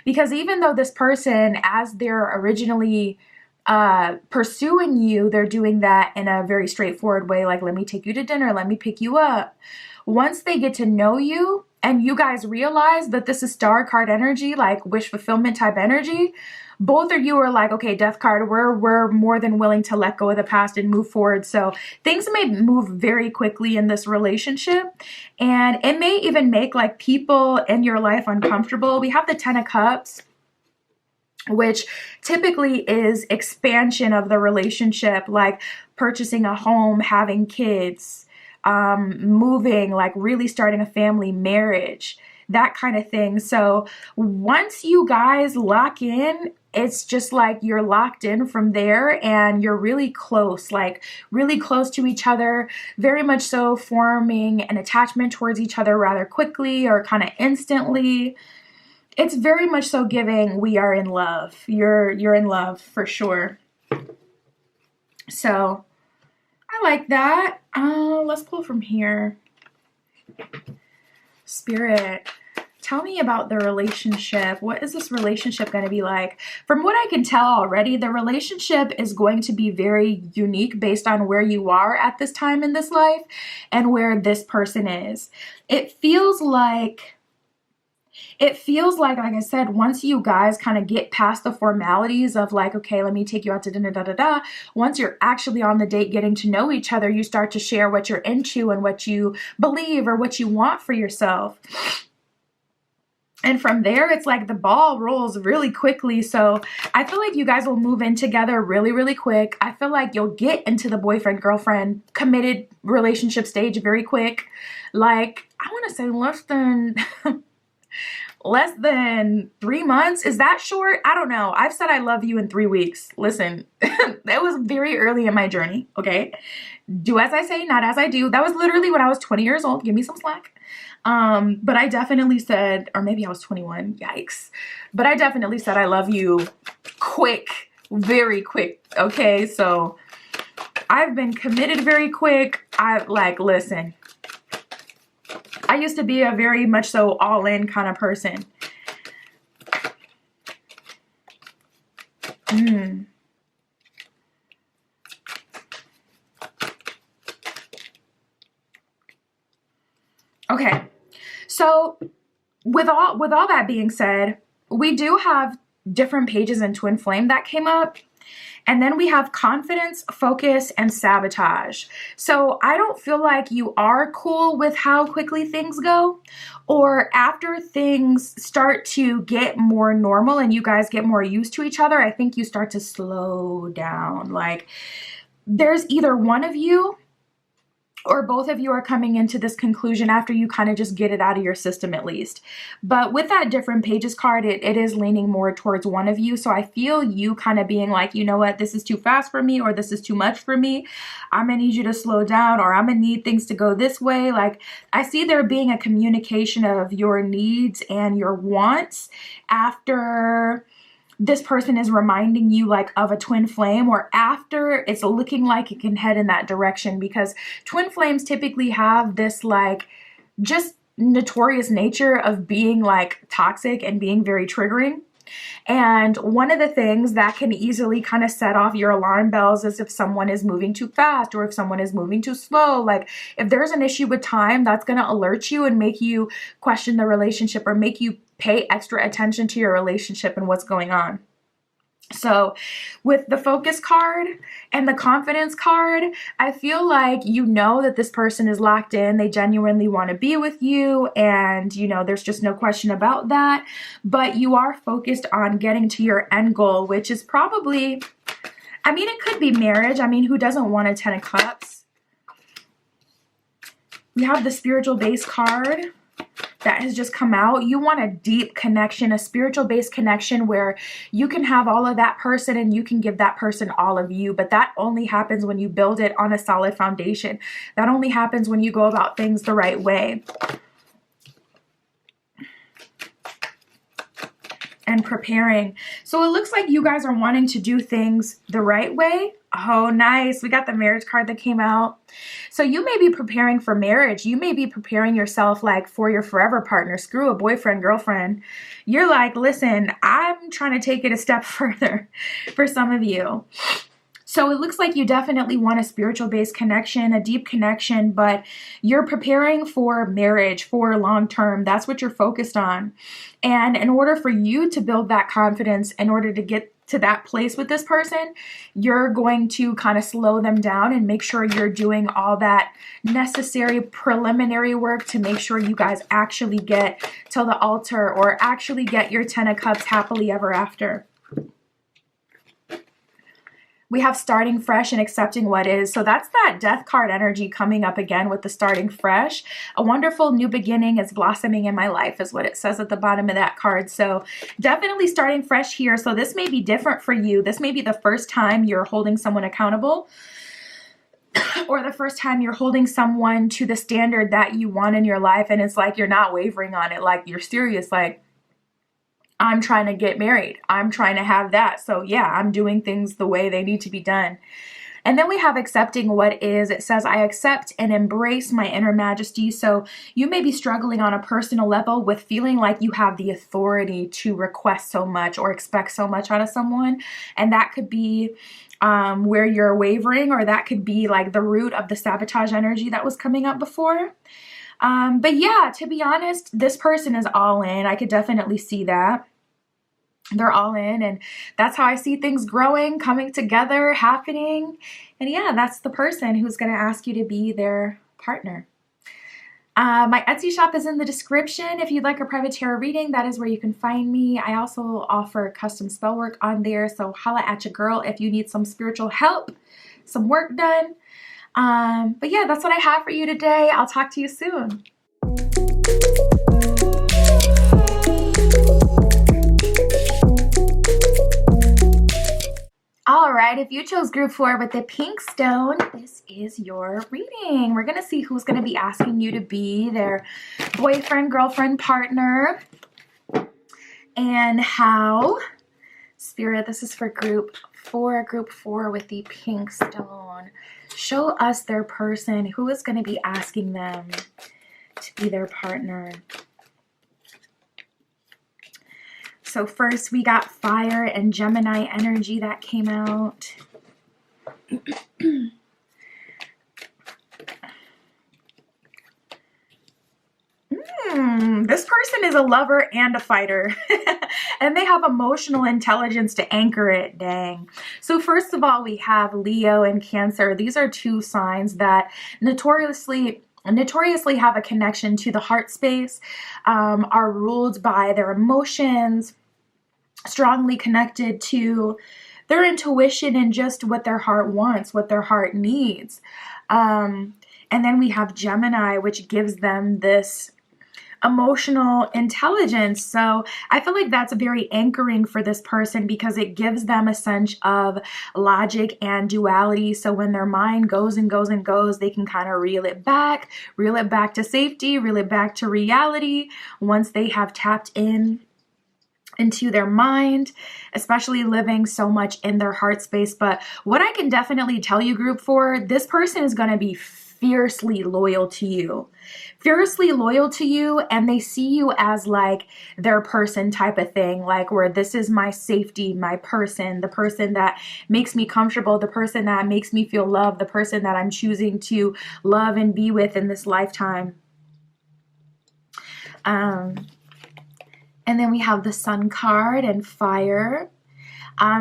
Because even though this person, as they're originally pursuing you, they're doing that in a very straightforward way, like let me take you to dinner, let me pick you up. Once they get to know you and you guys realize that this is Star card energy, like wish fulfillment type energy, both of you are like, okay, Death card, we're more than willing to let go of the past and move forward. So things may move very quickly in this relationship, and it may even make like people in your life uncomfortable. We have the Ten of Cups, which typically is expansion of the relationship, like purchasing a home, having kids, moving, like really starting a family, marriage, that kind of thing. So once you guys lock in, it's just like you're locked in from there and you're really close, like really close to each other, very much so forming an attachment towards each other rather quickly or kind of instantly. It's very much so giving we are in love. You're in love for sure. So I like that. Let's pull from here. Spirit, tell me about the relationship. What is this relationship going to be like? From what I can tell already, the relationship is going to be very unique based on where you are at this time in this life and where this person is. It feels like, like I said, once you guys kind of get past the formalities of like, okay, let me take you out to dinner, once you're actually on the date getting to know each other, you start to share what you're into and what you believe or what you want for yourself. And from there, it's like the ball rolls really quickly. So I feel like you guys will move in together really, really quick. I feel like you'll get into the boyfriend, girlfriend, committed relationship stage very quick. Like, I want to say less than 3 months. Is that short? I don't know. I've said I love you in 3 weeks. Listen, that was very early in my journey. Okay. Do as I say, not as I do. That was literally when I was 20 years old. Give me some slack. But I definitely said, or maybe I was 21, yikes. But I definitely said I love you quick, very quick, okay? So I've been committed very quick. Listen, I used to be a very much so all-in kind of person. Okay. So with all that being said, we do have different pages in Twin Flame that came up. And then we have confidence, focus, and sabotage. So I don't feel like you are cool with how quickly things go, or after things start to get more normal and you guys get more used to each other, I think you start to slow down. Like, there's either one of you or both of you are coming into this conclusion after you kind of just get it out of your system at least. But with that different pages card, it is leaning more towards one of you. So I feel you kind of being like, you know what, this is too fast for me, or this is too much for me. I'm going to need you to slow down, or I'm going to need things to go this way. Like, I see there being a communication of your needs and your wants after this person is reminding you like of a twin flame, or after it's looking like it can head in that direction, because twin flames typically have this like just notorious nature of being like toxic and being very triggering. And one of the things that can easily kind of set off your alarm bells is if someone is moving too fast or if someone is moving too slow. Like, if there's an issue with time, that's going to alert you and make you question the relationship, or make you pay extra attention to your relationship and what's going on. So with the focus card and the confidence card, I feel like you know that this person is locked in. They genuinely want to be with you, and you know there's just no question about that. But you are focused on getting to your end goal, which is probably, I mean, it could be marriage. I mean, who doesn't want a 10 of Cups? We have the spiritual base card that has just come out. You want a deep connection, a spiritual based connection where you can have all of that person and you can give that person all of you. But that only happens when you build it on a solid foundation. That only happens when you go about things the right way. And preparing. So it looks like you guys are wanting to do things the right way. Oh, nice. We got the marriage card that came out. So you may be preparing for marriage. You may be preparing yourself like for your forever partner. Screw a boyfriend, girlfriend. You're like, listen, I'm trying to take it a step further for some of you. So it looks like you definitely want a spiritual based connection, a deep connection, but you're preparing for marriage, for long term. That's what you're focused on. And in order for you to build that confidence, in order to get to that place with this person, you're going to kind of slow them down and make sure you're doing all that necessary preliminary work to make sure you guys actually get to the altar, or actually get your 10 of Cups happily ever after. We have starting fresh and accepting what is. So that's that death card energy coming up again with the starting fresh. A wonderful new beginning is blossoming in my life is what it says at the bottom of that card. So definitely starting fresh here. So this may be different for you. This may be the first time you're holding someone accountable, or the first time you're holding someone to the standard that you want in your life. And it's like you're not wavering on it. Like, you're serious. Like, I'm trying to get married. I'm trying to have that. So yeah, I'm doing things the way they need to be done. And then we have accepting what is. It says, I accept and embrace my inner majesty. So you may be struggling on a personal level with feeling like you have the authority to request so much or expect so much out of someone. And that could be where you're wavering, or that could be like the root of the sabotage energy that was coming up before. But yeah, to be honest, this person is all in. I could definitely see that. They're all in, and that's how I see things growing, coming together, happening. And yeah, that's the person who's going to ask you to be their partner. My Etsy shop is in the description. If you'd like a private tarot reading, that is where you can find me. I also offer custom spell work on there, so holla at your girl if you need some spiritual help, some work done. But yeah, that's what I have for you today. I'll talk to you soon. All right, if you chose group 4 with the pink stone, this is your reading. We're going to see who's going to be asking you to be their boyfriend, girlfriend, partner, and how. Spirit, this is for group 4 with the pink stone. Show us their person. Who is going to be asking them to be their partner? So first we got fire and Gemini energy that came out. This person is a lover and a fighter. And they have emotional intelligence to anchor it. Dang. So first of all, we have Leo and Cancer. These are two signs that notoriously have a connection to the heart space, are ruled by their emotions, strongly connected to their intuition and just what their heart wants, what their heart needs. And then we have Gemini, which gives them this emotional intelligence. So I feel like that's very anchoring for this person because it gives them a sense of logic and duality. So when their mind goes and goes and goes, they can kind of reel it back to safety, reel it back to reality once they have tapped into their mind, especially living so much in their heart space. But what I can definitely tell you, group 4, this person is going to be fiercely loyal to you. And they see you as like their person type of thing, like where this is my safety, my person, the person that makes me comfortable, the person that makes me feel loved, the person that I'm choosing to love and be with in this lifetime. And then we have the Sun card and fire.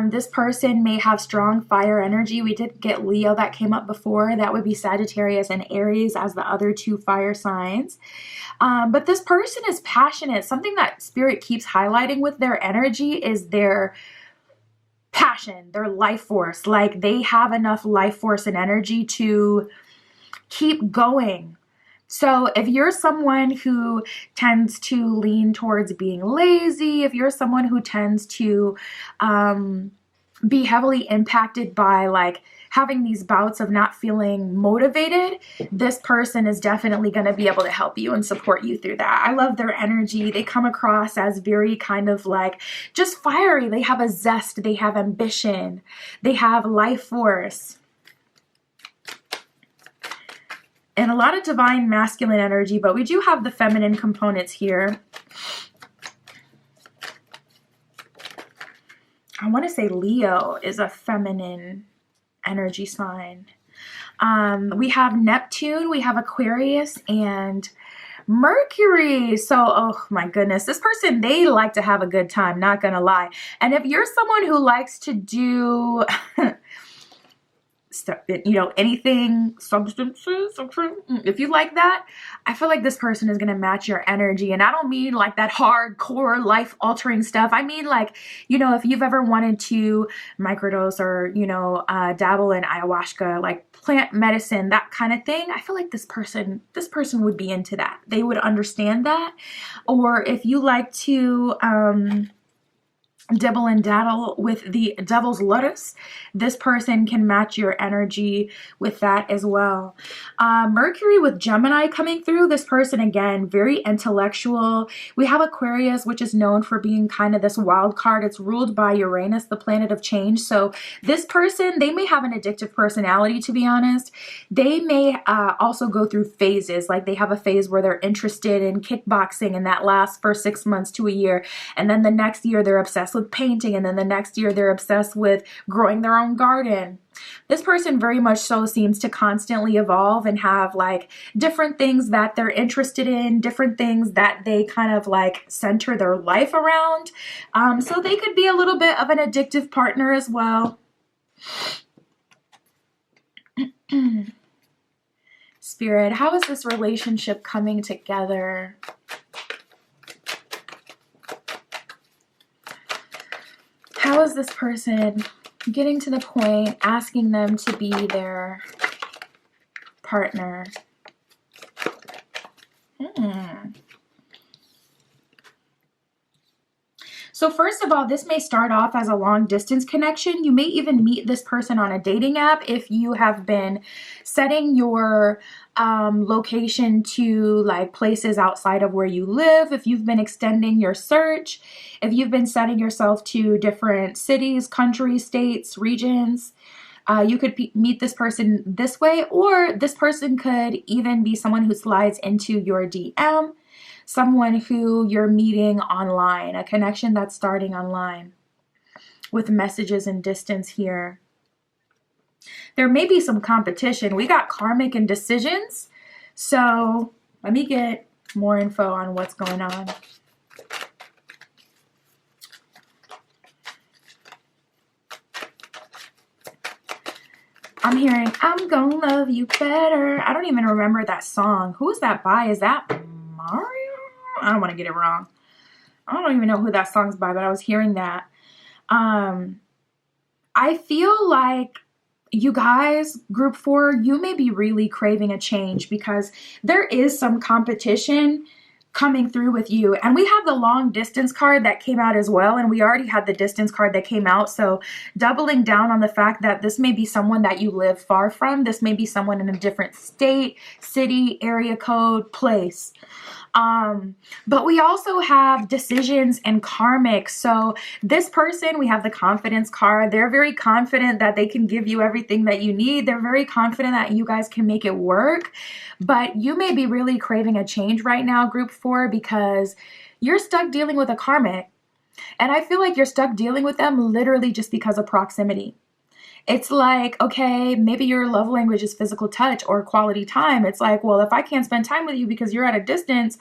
This person may have strong fire energy. We did get Leo that came up before. That would be Sagittarius and Aries as the other two fire signs. But this person is passionate. Something that Spirit keeps highlighting with their energy is their passion, their life force. Like they have enough life force and energy to keep going. So if you're someone who tends to lean towards being lazy, if you're someone who tends to be heavily impacted by like having these bouts of not feeling motivated, this person is definitely going to be able to help you and support you through that. I love their energy. They come across as very kind of like just fiery. They have a zest. They have ambition. They have life force. And a lot of divine masculine energy, but we do have the feminine components here. I want to say Leo is a feminine energy sign. We have Neptune, we have Aquarius, and Mercury. So, oh my goodness, this person, they like to have a good time, not gonna lie. And if you're someone who likes to do anything, substances, if you like that, I feel like this person is going to match your energy. And I don't mean like that hardcore life altering stuff. I mean like, if you've ever wanted to microdose or, dabble in ayahuasca, like plant medicine, that kind of thing, I feel like this person would be into that. They would understand that. Or if you like to, dibble and daddle with the devil's lettuce, this person can match your energy with that as well. Mercury with Gemini coming through, this person again, very intellectual. We have Aquarius, which is known for being kind of this wild card. It's ruled by Uranus, the planet of change. So this person, they may have an addictive personality, to be honest. They may also go through phases, like they have a phase where they're interested in kickboxing and that lasts for 6 months to a year. And then the next year they're obsessed with painting, and then the next year they're obsessed with growing their own garden. This person very much so seems to constantly evolve and have like different things that they're interested in, different things that they kind of like center their life around. So they could be a little bit of an addictive partner as well. Spirit, how is this relationship coming together? How is this person getting to the point, asking them to be their partner? So first of all, this may start off as a long distance connection. You may even meet this person on a dating app if you have been setting your location to like places outside of where you live, if you've been extending your search, if you've been setting yourself to different cities, countries, states, regions. You could meet this person this way, or this person could even be someone who slides into your DM. Someone who you're meeting online, a connection that's starting online with messages and distance here. There may be some competition. We got karmic and decisions. So let me get more info on what's going on. I'm hearing, I'm gonna love you better. I don't even remember that song. Who is that by? Is that Mario? I don't want to get it wrong. I don't even know who that song's by, but I was hearing that. I feel like you guys, group 4, you may be really craving a change because there is some competition coming through with you. And we have the long distance card that came out as well. And we already had the distance card that came out. So doubling down on the fact that this may be someone that you live far from. This may be someone in a different state, city, area code, place. But we also have decisions and karmic. So this person, we have the confidence card. They're very confident that they can give you everything that you need. They're very confident that you guys can make it work. But you may be really craving a change right now, group 4, because you're stuck dealing with a karmic. And I feel like you're stuck dealing with them literally just because of proximity. It's like, okay, maybe your love language is physical touch or quality time. It's like, well, if I can't spend time with you because you're at a distance,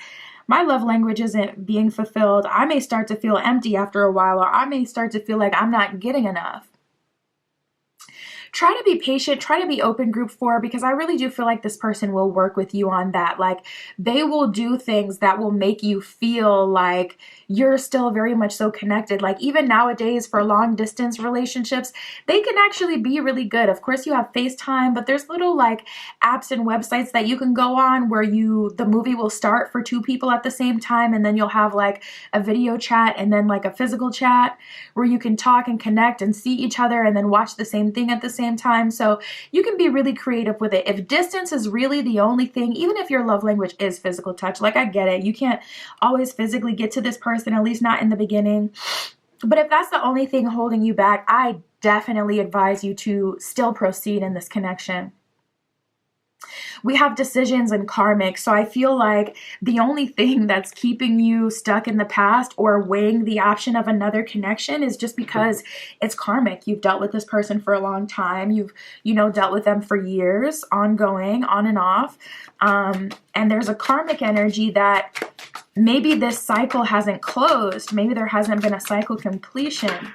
my love language isn't being fulfilled. I may start to feel empty after a while, or I may start to feel like I'm not getting enough. Try to be patient, try to be open, group 4, because I really do feel like this person will work with you on that. Like they will do things that will make you feel like you're still very much so connected. Like even nowadays for long distance relationships, they can actually be really good. Of course you have FaceTime, but there's little like apps and websites that you can go on where the movie will start for 2 people at the same time. And then you'll have like a video chat and then like a physical chat where you can talk and connect and see each other and then watch the same thing at the same time. So you can be really creative with it. If distance is really the only thing, even if your love language is physical touch, like I get it, you can't always physically get to this person, at least not in the beginning. But if that's the only thing holding you back, I definitely advise you to still proceed in this connection. We have decisions and karmic. So I feel like the only thing that's keeping you stuck in the past or weighing the option of another connection is just because it's karmic. You've dealt with this person for a long time. You've, dealt with them for years, ongoing, on and off. And there's a karmic energy that maybe this cycle hasn't closed. Maybe there hasn't been a cycle completion.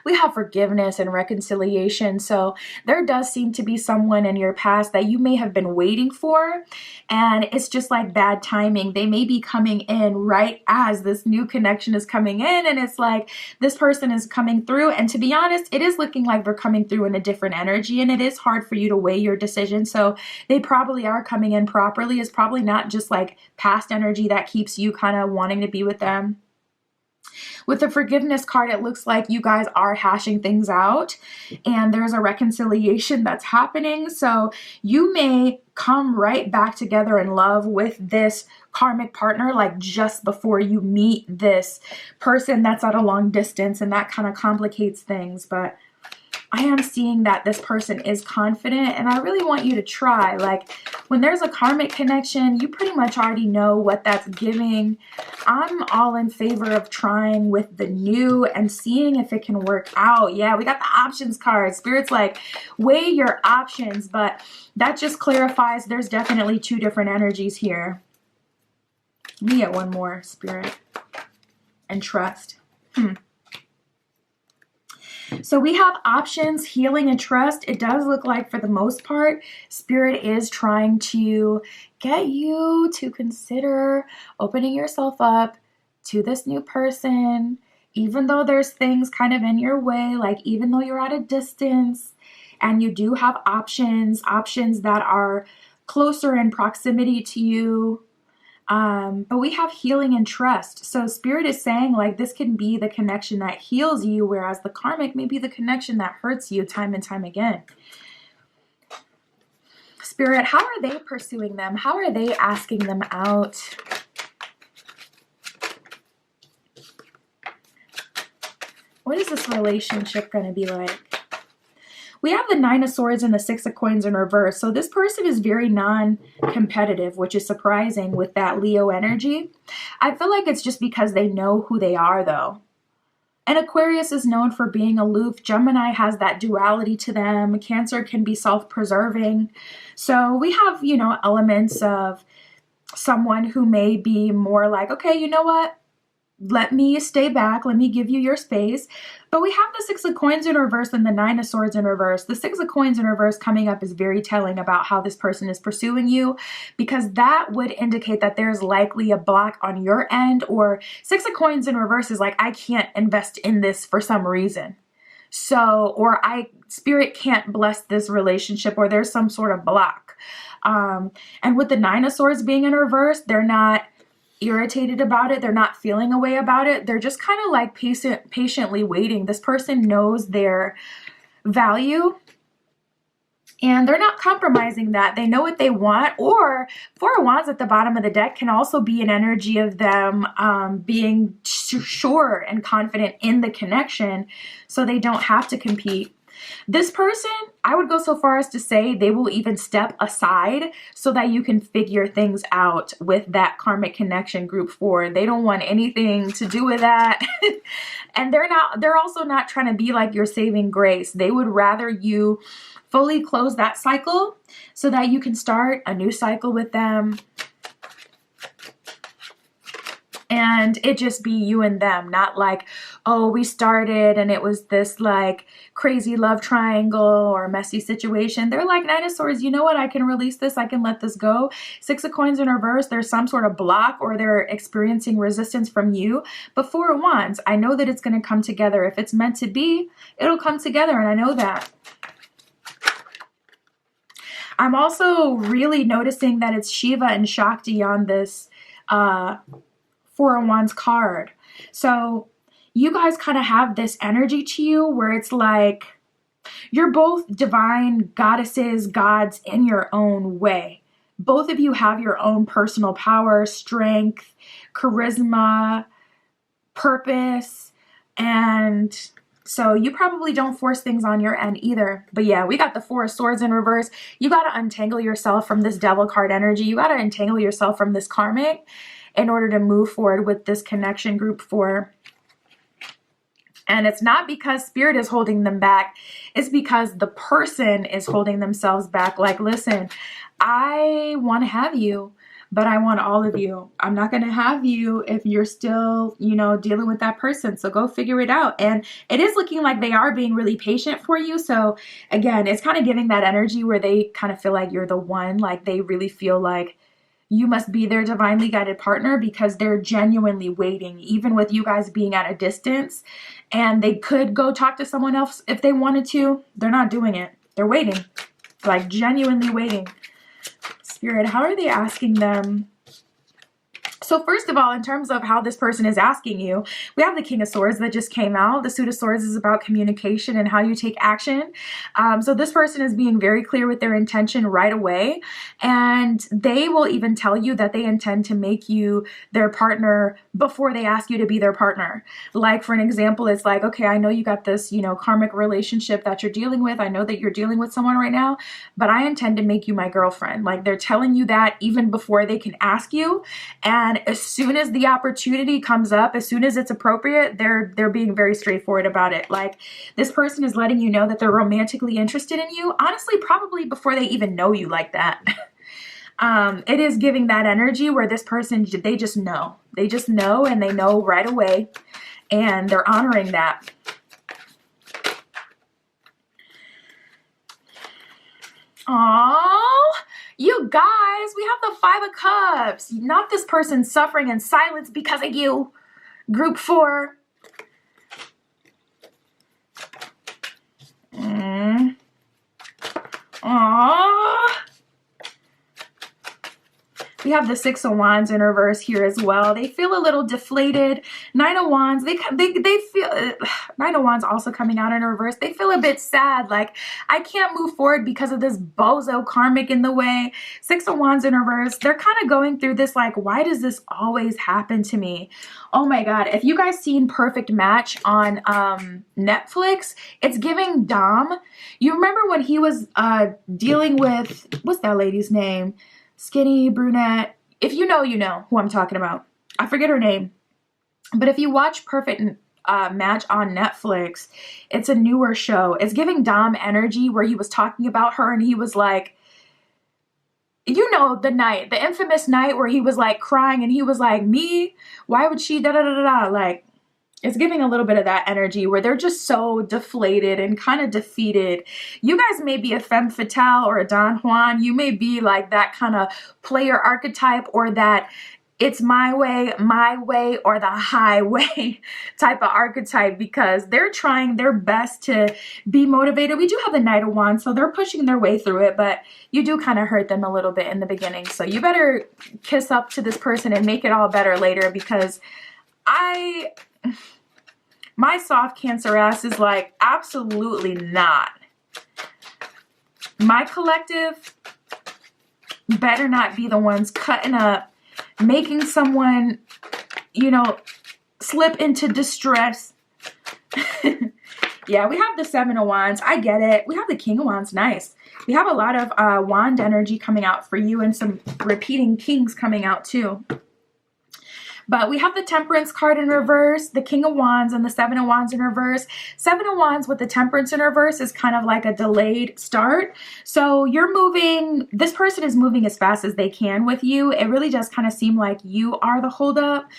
We have forgiveness and reconciliation. So there does seem to be someone in your past that you may have been waiting for. And it's just like bad timing. They may be coming in right as this new connection is coming in. And it's like this person is coming through. And to be honest, it is looking like they're coming through in a different energy. And it is hard for you to weigh your decision. So they probably are coming in properly. It's probably not just like past energy that keeps you kind of wanting to be with them. With the forgiveness card, it looks like you guys are hashing things out and there's a reconciliation that's happening. So you may come right back together in love with this karmic partner, like just before you meet this person that's at a long distance, and that kind of complicates things. But I am seeing that this person is confident, and I really want you to try. Like when there's a karmic connection, you pretty much already know what that's giving. I'm all in favor of trying with the new and seeing if it can work out. Yeah, we got the options card. Spirit's like, weigh your options, but that just clarifies there's definitely 2 different energies here. Let me get one more, Spirit. And trust. So we have options, healing, and trust. It does look like for the most part, Spirit is trying to get you to consider opening yourself up to this new person, even though there's things kind of in your way, like even though you're at a distance and you do have options that are closer in proximity to you. But we have healing and trust. So Spirit is saying like this can be the connection that heals you, whereas the karmic may be the connection that hurts you time and time again. Spirit, how are they pursuing them? How are they asking them out? What is this relationship going to be like? We have the Nine of Swords and the Six of Coins in reverse. So this person is very non-competitive, which is surprising with that Leo energy. I feel like it's just because they know who they are, though. And Aquarius is known for being aloof. Gemini has that duality to them. Cancer can be self-preserving. So we have, you know, elements of someone who may be more like, okay, you know what? Let me stay back. Let me give you your space. But we have the Six of Coins in reverse and the Nine of Swords in reverse. The Six of Coins in reverse coming up is very telling about how this person is pursuing you, because that would indicate that there's likely a block on your end, or Six of Coins in reverse is like, I can't invest in this for some reason. So, or Spirit can't bless this relationship, or there's some sort of block. And with the Nine of Swords being in reverse, they're not irritated about it. They're not feeling a way about it. They're just kind of like patiently waiting. This person knows their value and they're not compromising that. They know what they want. Or Four of Wands at the bottom of the deck can also be an energy of them being sure and confident in the connection, so they don't have to compete. This person, I would go so far as to say they will even step aside so that you can figure things out with that karmic connection, group 4. They don't want anything to do with that. And they're also not trying to be like your saving grace. They would rather you fully close that cycle so that you can start a new cycle with them. And it just be you and them, not like, oh, we started and it was this like crazy love triangle or messy situation. They're like, Nine of Swords, you know what? I can release this. I can let this go. Six of Coins in reverse, there's some sort of block or they're experiencing resistance from you. But Four of Wands, I know that it's going to come together. If it's meant to be, it'll come together. And I know that. I'm also really noticing that it's Shiva and Shakti on this Four of Wands card. So you guys kind of have this energy to you where it's like you're both divine goddesses, gods in your own way. Both of you have your own personal power, strength, charisma, purpose, and so you probably don't force things on your end either. But yeah, we got the Four of Swords in reverse. You got to untangle yourself from this Devil card energy. You got to untangle yourself from this karmic in order to move forward with this connection, group 4. And it's not because Spirit is holding them back. It's because the person is holding themselves back. Like, listen, I want to have you, but I want all of you. I'm not going to have you if you're still, you know, dealing with that person. So go figure it out. And it is looking like they are being really patient for you. So again, it's kind of giving that energy where they kind of feel like you're the one, like they really feel like you must be their divinely guided partner, because they're genuinely waiting, even with you guys being at a distance. And they could go talk to someone else if they wanted to. They're not doing it. They're waiting, like genuinely waiting. Spirit, how are they asking them? So first of all, in terms of how this person is asking you, we have the King of Swords that just came out. The Suit of Swords is about communication and how you take action. So this person is being very clear with their intention right away. And they will even tell you that they intend to make you their partner before they ask you to be their partner. Like for an example, it's like, okay, I know you got this, you know, karmic relationship that you're dealing with. I know that you're dealing with someone right now, but I intend to make you my girlfriend. Like they're telling you that even before they can ask you. And as soon as the opportunity comes up, as soon as it's appropriate, they're being very straightforward about it. Like this person is letting you know that they're romantically interested in you, honestly, probably before they even know you like that. It is giving that energy where this person, they just know. They just know, and they know right away, and they're honoring that. Oh, you guys, we have the Five of Cups. Not this person suffering in silence because of you. Group 4. Aww. We have the Six of Wands in reverse here as well. They feel a little deflated. Nine of Wands, they feel, Nine of Wands also coming out in reverse. They feel a bit sad, like, I can't move forward because of this bozo karmic in the way. Six of Wands in reverse, they're kind of going through this, like, why does this always happen to me? Oh my God, if you guys seen Perfect Match on Netflix, it's giving Dom. You remember when he was dealing with, what's that lady's name? Skinny, brunette. If you know, you know who I'm talking about. I forget her name. But if you watch Perfect Match on Netflix, it's a newer show. It's giving Dom energy where he was talking about her and he was like, you know, the night, the infamous night where he was like crying and he was like, me? Why would she da-da-da-da-da? Like, it's giving a little bit of that energy where they're just so deflated and kind of defeated. You guys may be a femme fatale or a Don Juan. You may be like that kind of player archetype or that it's my way, or the highway type of archetype because they're trying their best to be motivated. We do have the Knight of Wands, so they're pushing their way through it, but you do kind of hurt them a little bit in the beginning. So you better kiss up to this person and make it all better later because my soft Cancer ass is like, absolutely not. My collective better not be the ones cutting up, making someone, you know, slip into distress. Yeah, we have the Seven of Wands. I get it. We have the King of Wands. Nice. We have a lot of wand energy coming out for you and some repeating kings coming out too. But we have the Temperance card in reverse, the King of Wands, and the Seven of Wands in reverse. Seven of Wands with the Temperance in reverse is kind of like a delayed start. So you're moving, this person is moving as fast as they can with you. It really does kind of seem like you are the holdup,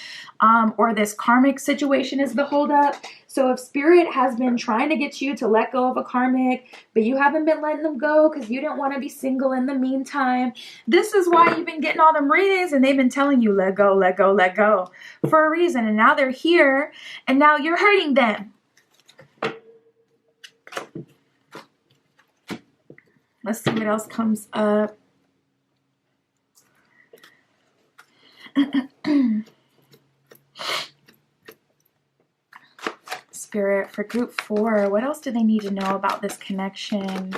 or this karmic situation is the holdup. So if Spirit has been trying to get you to let go of a karmic, but you haven't been letting them go because you didn't want to be single in the meantime, this is why you've been getting all them readings and they've been telling you, let go, let go, let go for a reason. And now they're here and now you're hurting them. Let's see what else comes up. Spirit, for group 4, what else do they need to know about this connection?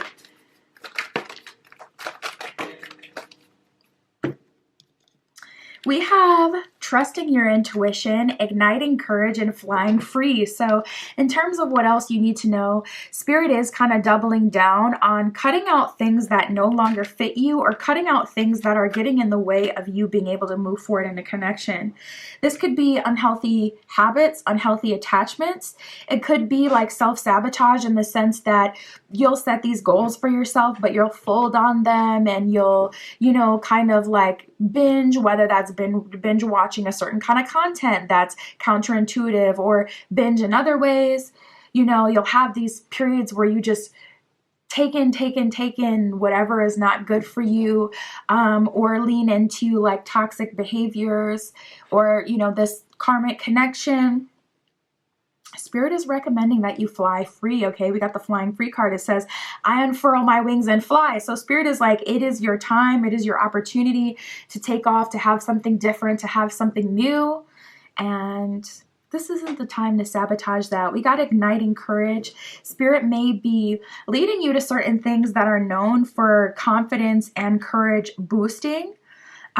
We have trusting your intuition, igniting courage, and flying free. So in terms of what else you need to know, Spirit is kind of doubling down on cutting out things that no longer fit you or cutting out things that are getting in the way of you being able to move forward in a connection. This could be unhealthy habits, unhealthy attachments. It could be like self-sabotage in the sense that you'll set these goals for yourself, but you'll fold on them and you'll, you know, kind of like binge, whether that's binge watching a certain kind of content that's counterintuitive or binge in other ways. You know, you'll have these periods where you just take in whatever is not good for you, or lean into like toxic behaviors or, you know, this karmic connection. Spirit is recommending that you fly free, okay? We got the flying free card. It says, I unfurl my wings and fly. So Spirit is like, it is your time. It is your opportunity to take off, to have something different, to have something new. And this isn't the time to sabotage that. We got igniting courage. Spirit may be leading you to certain things that are known for confidence and courage boosting.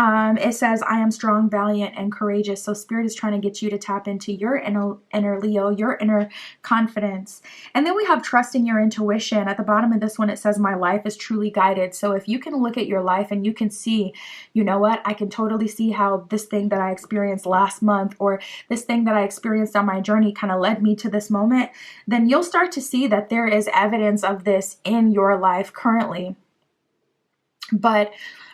It says, I am strong, valiant, and courageous. So Spirit is trying to get you to tap into your inner Leo, your inner confidence. And then we have trusting your intuition. At the bottom of this one, it says, my life is truly guided. So if you can look at your life and you can see, you know what, I can totally see how this thing that I experienced last month or this thing that I experienced on my journey kind of led me to this moment, then you'll start to see that there is evidence of this in your life currently. But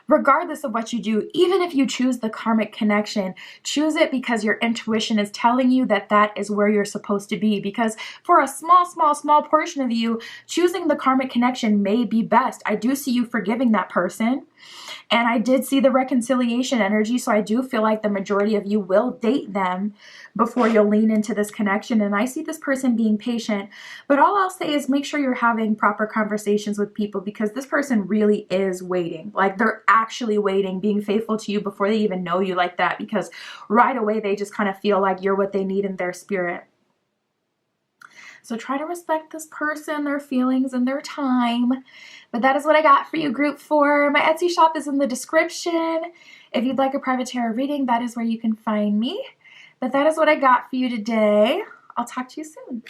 regardless of what you do, even if you choose the karmic connection, choose it because your intuition is telling you that that is where you're supposed to be. Because for a small portion of you, choosing the karmic connection may be best. I do see you forgiving that person. And I did see the reconciliation energy, so I do feel like the majority of you will date them before you'll lean into this connection. And I see this person being patient. But all I'll say is make sure you're having proper conversations with people, because this person really is waiting. Like, they're actually waiting, being faithful to you before they even know you like that, because right away they just kind of feel like you're what they need in their spirit. So try to respect this person, their feelings, and their time. But that is what I got for you, Group 4. My Etsy shop is in the description. If you'd like a private tarot reading, that is where you can find me. But that is what I got for you today. I'll talk to you soon.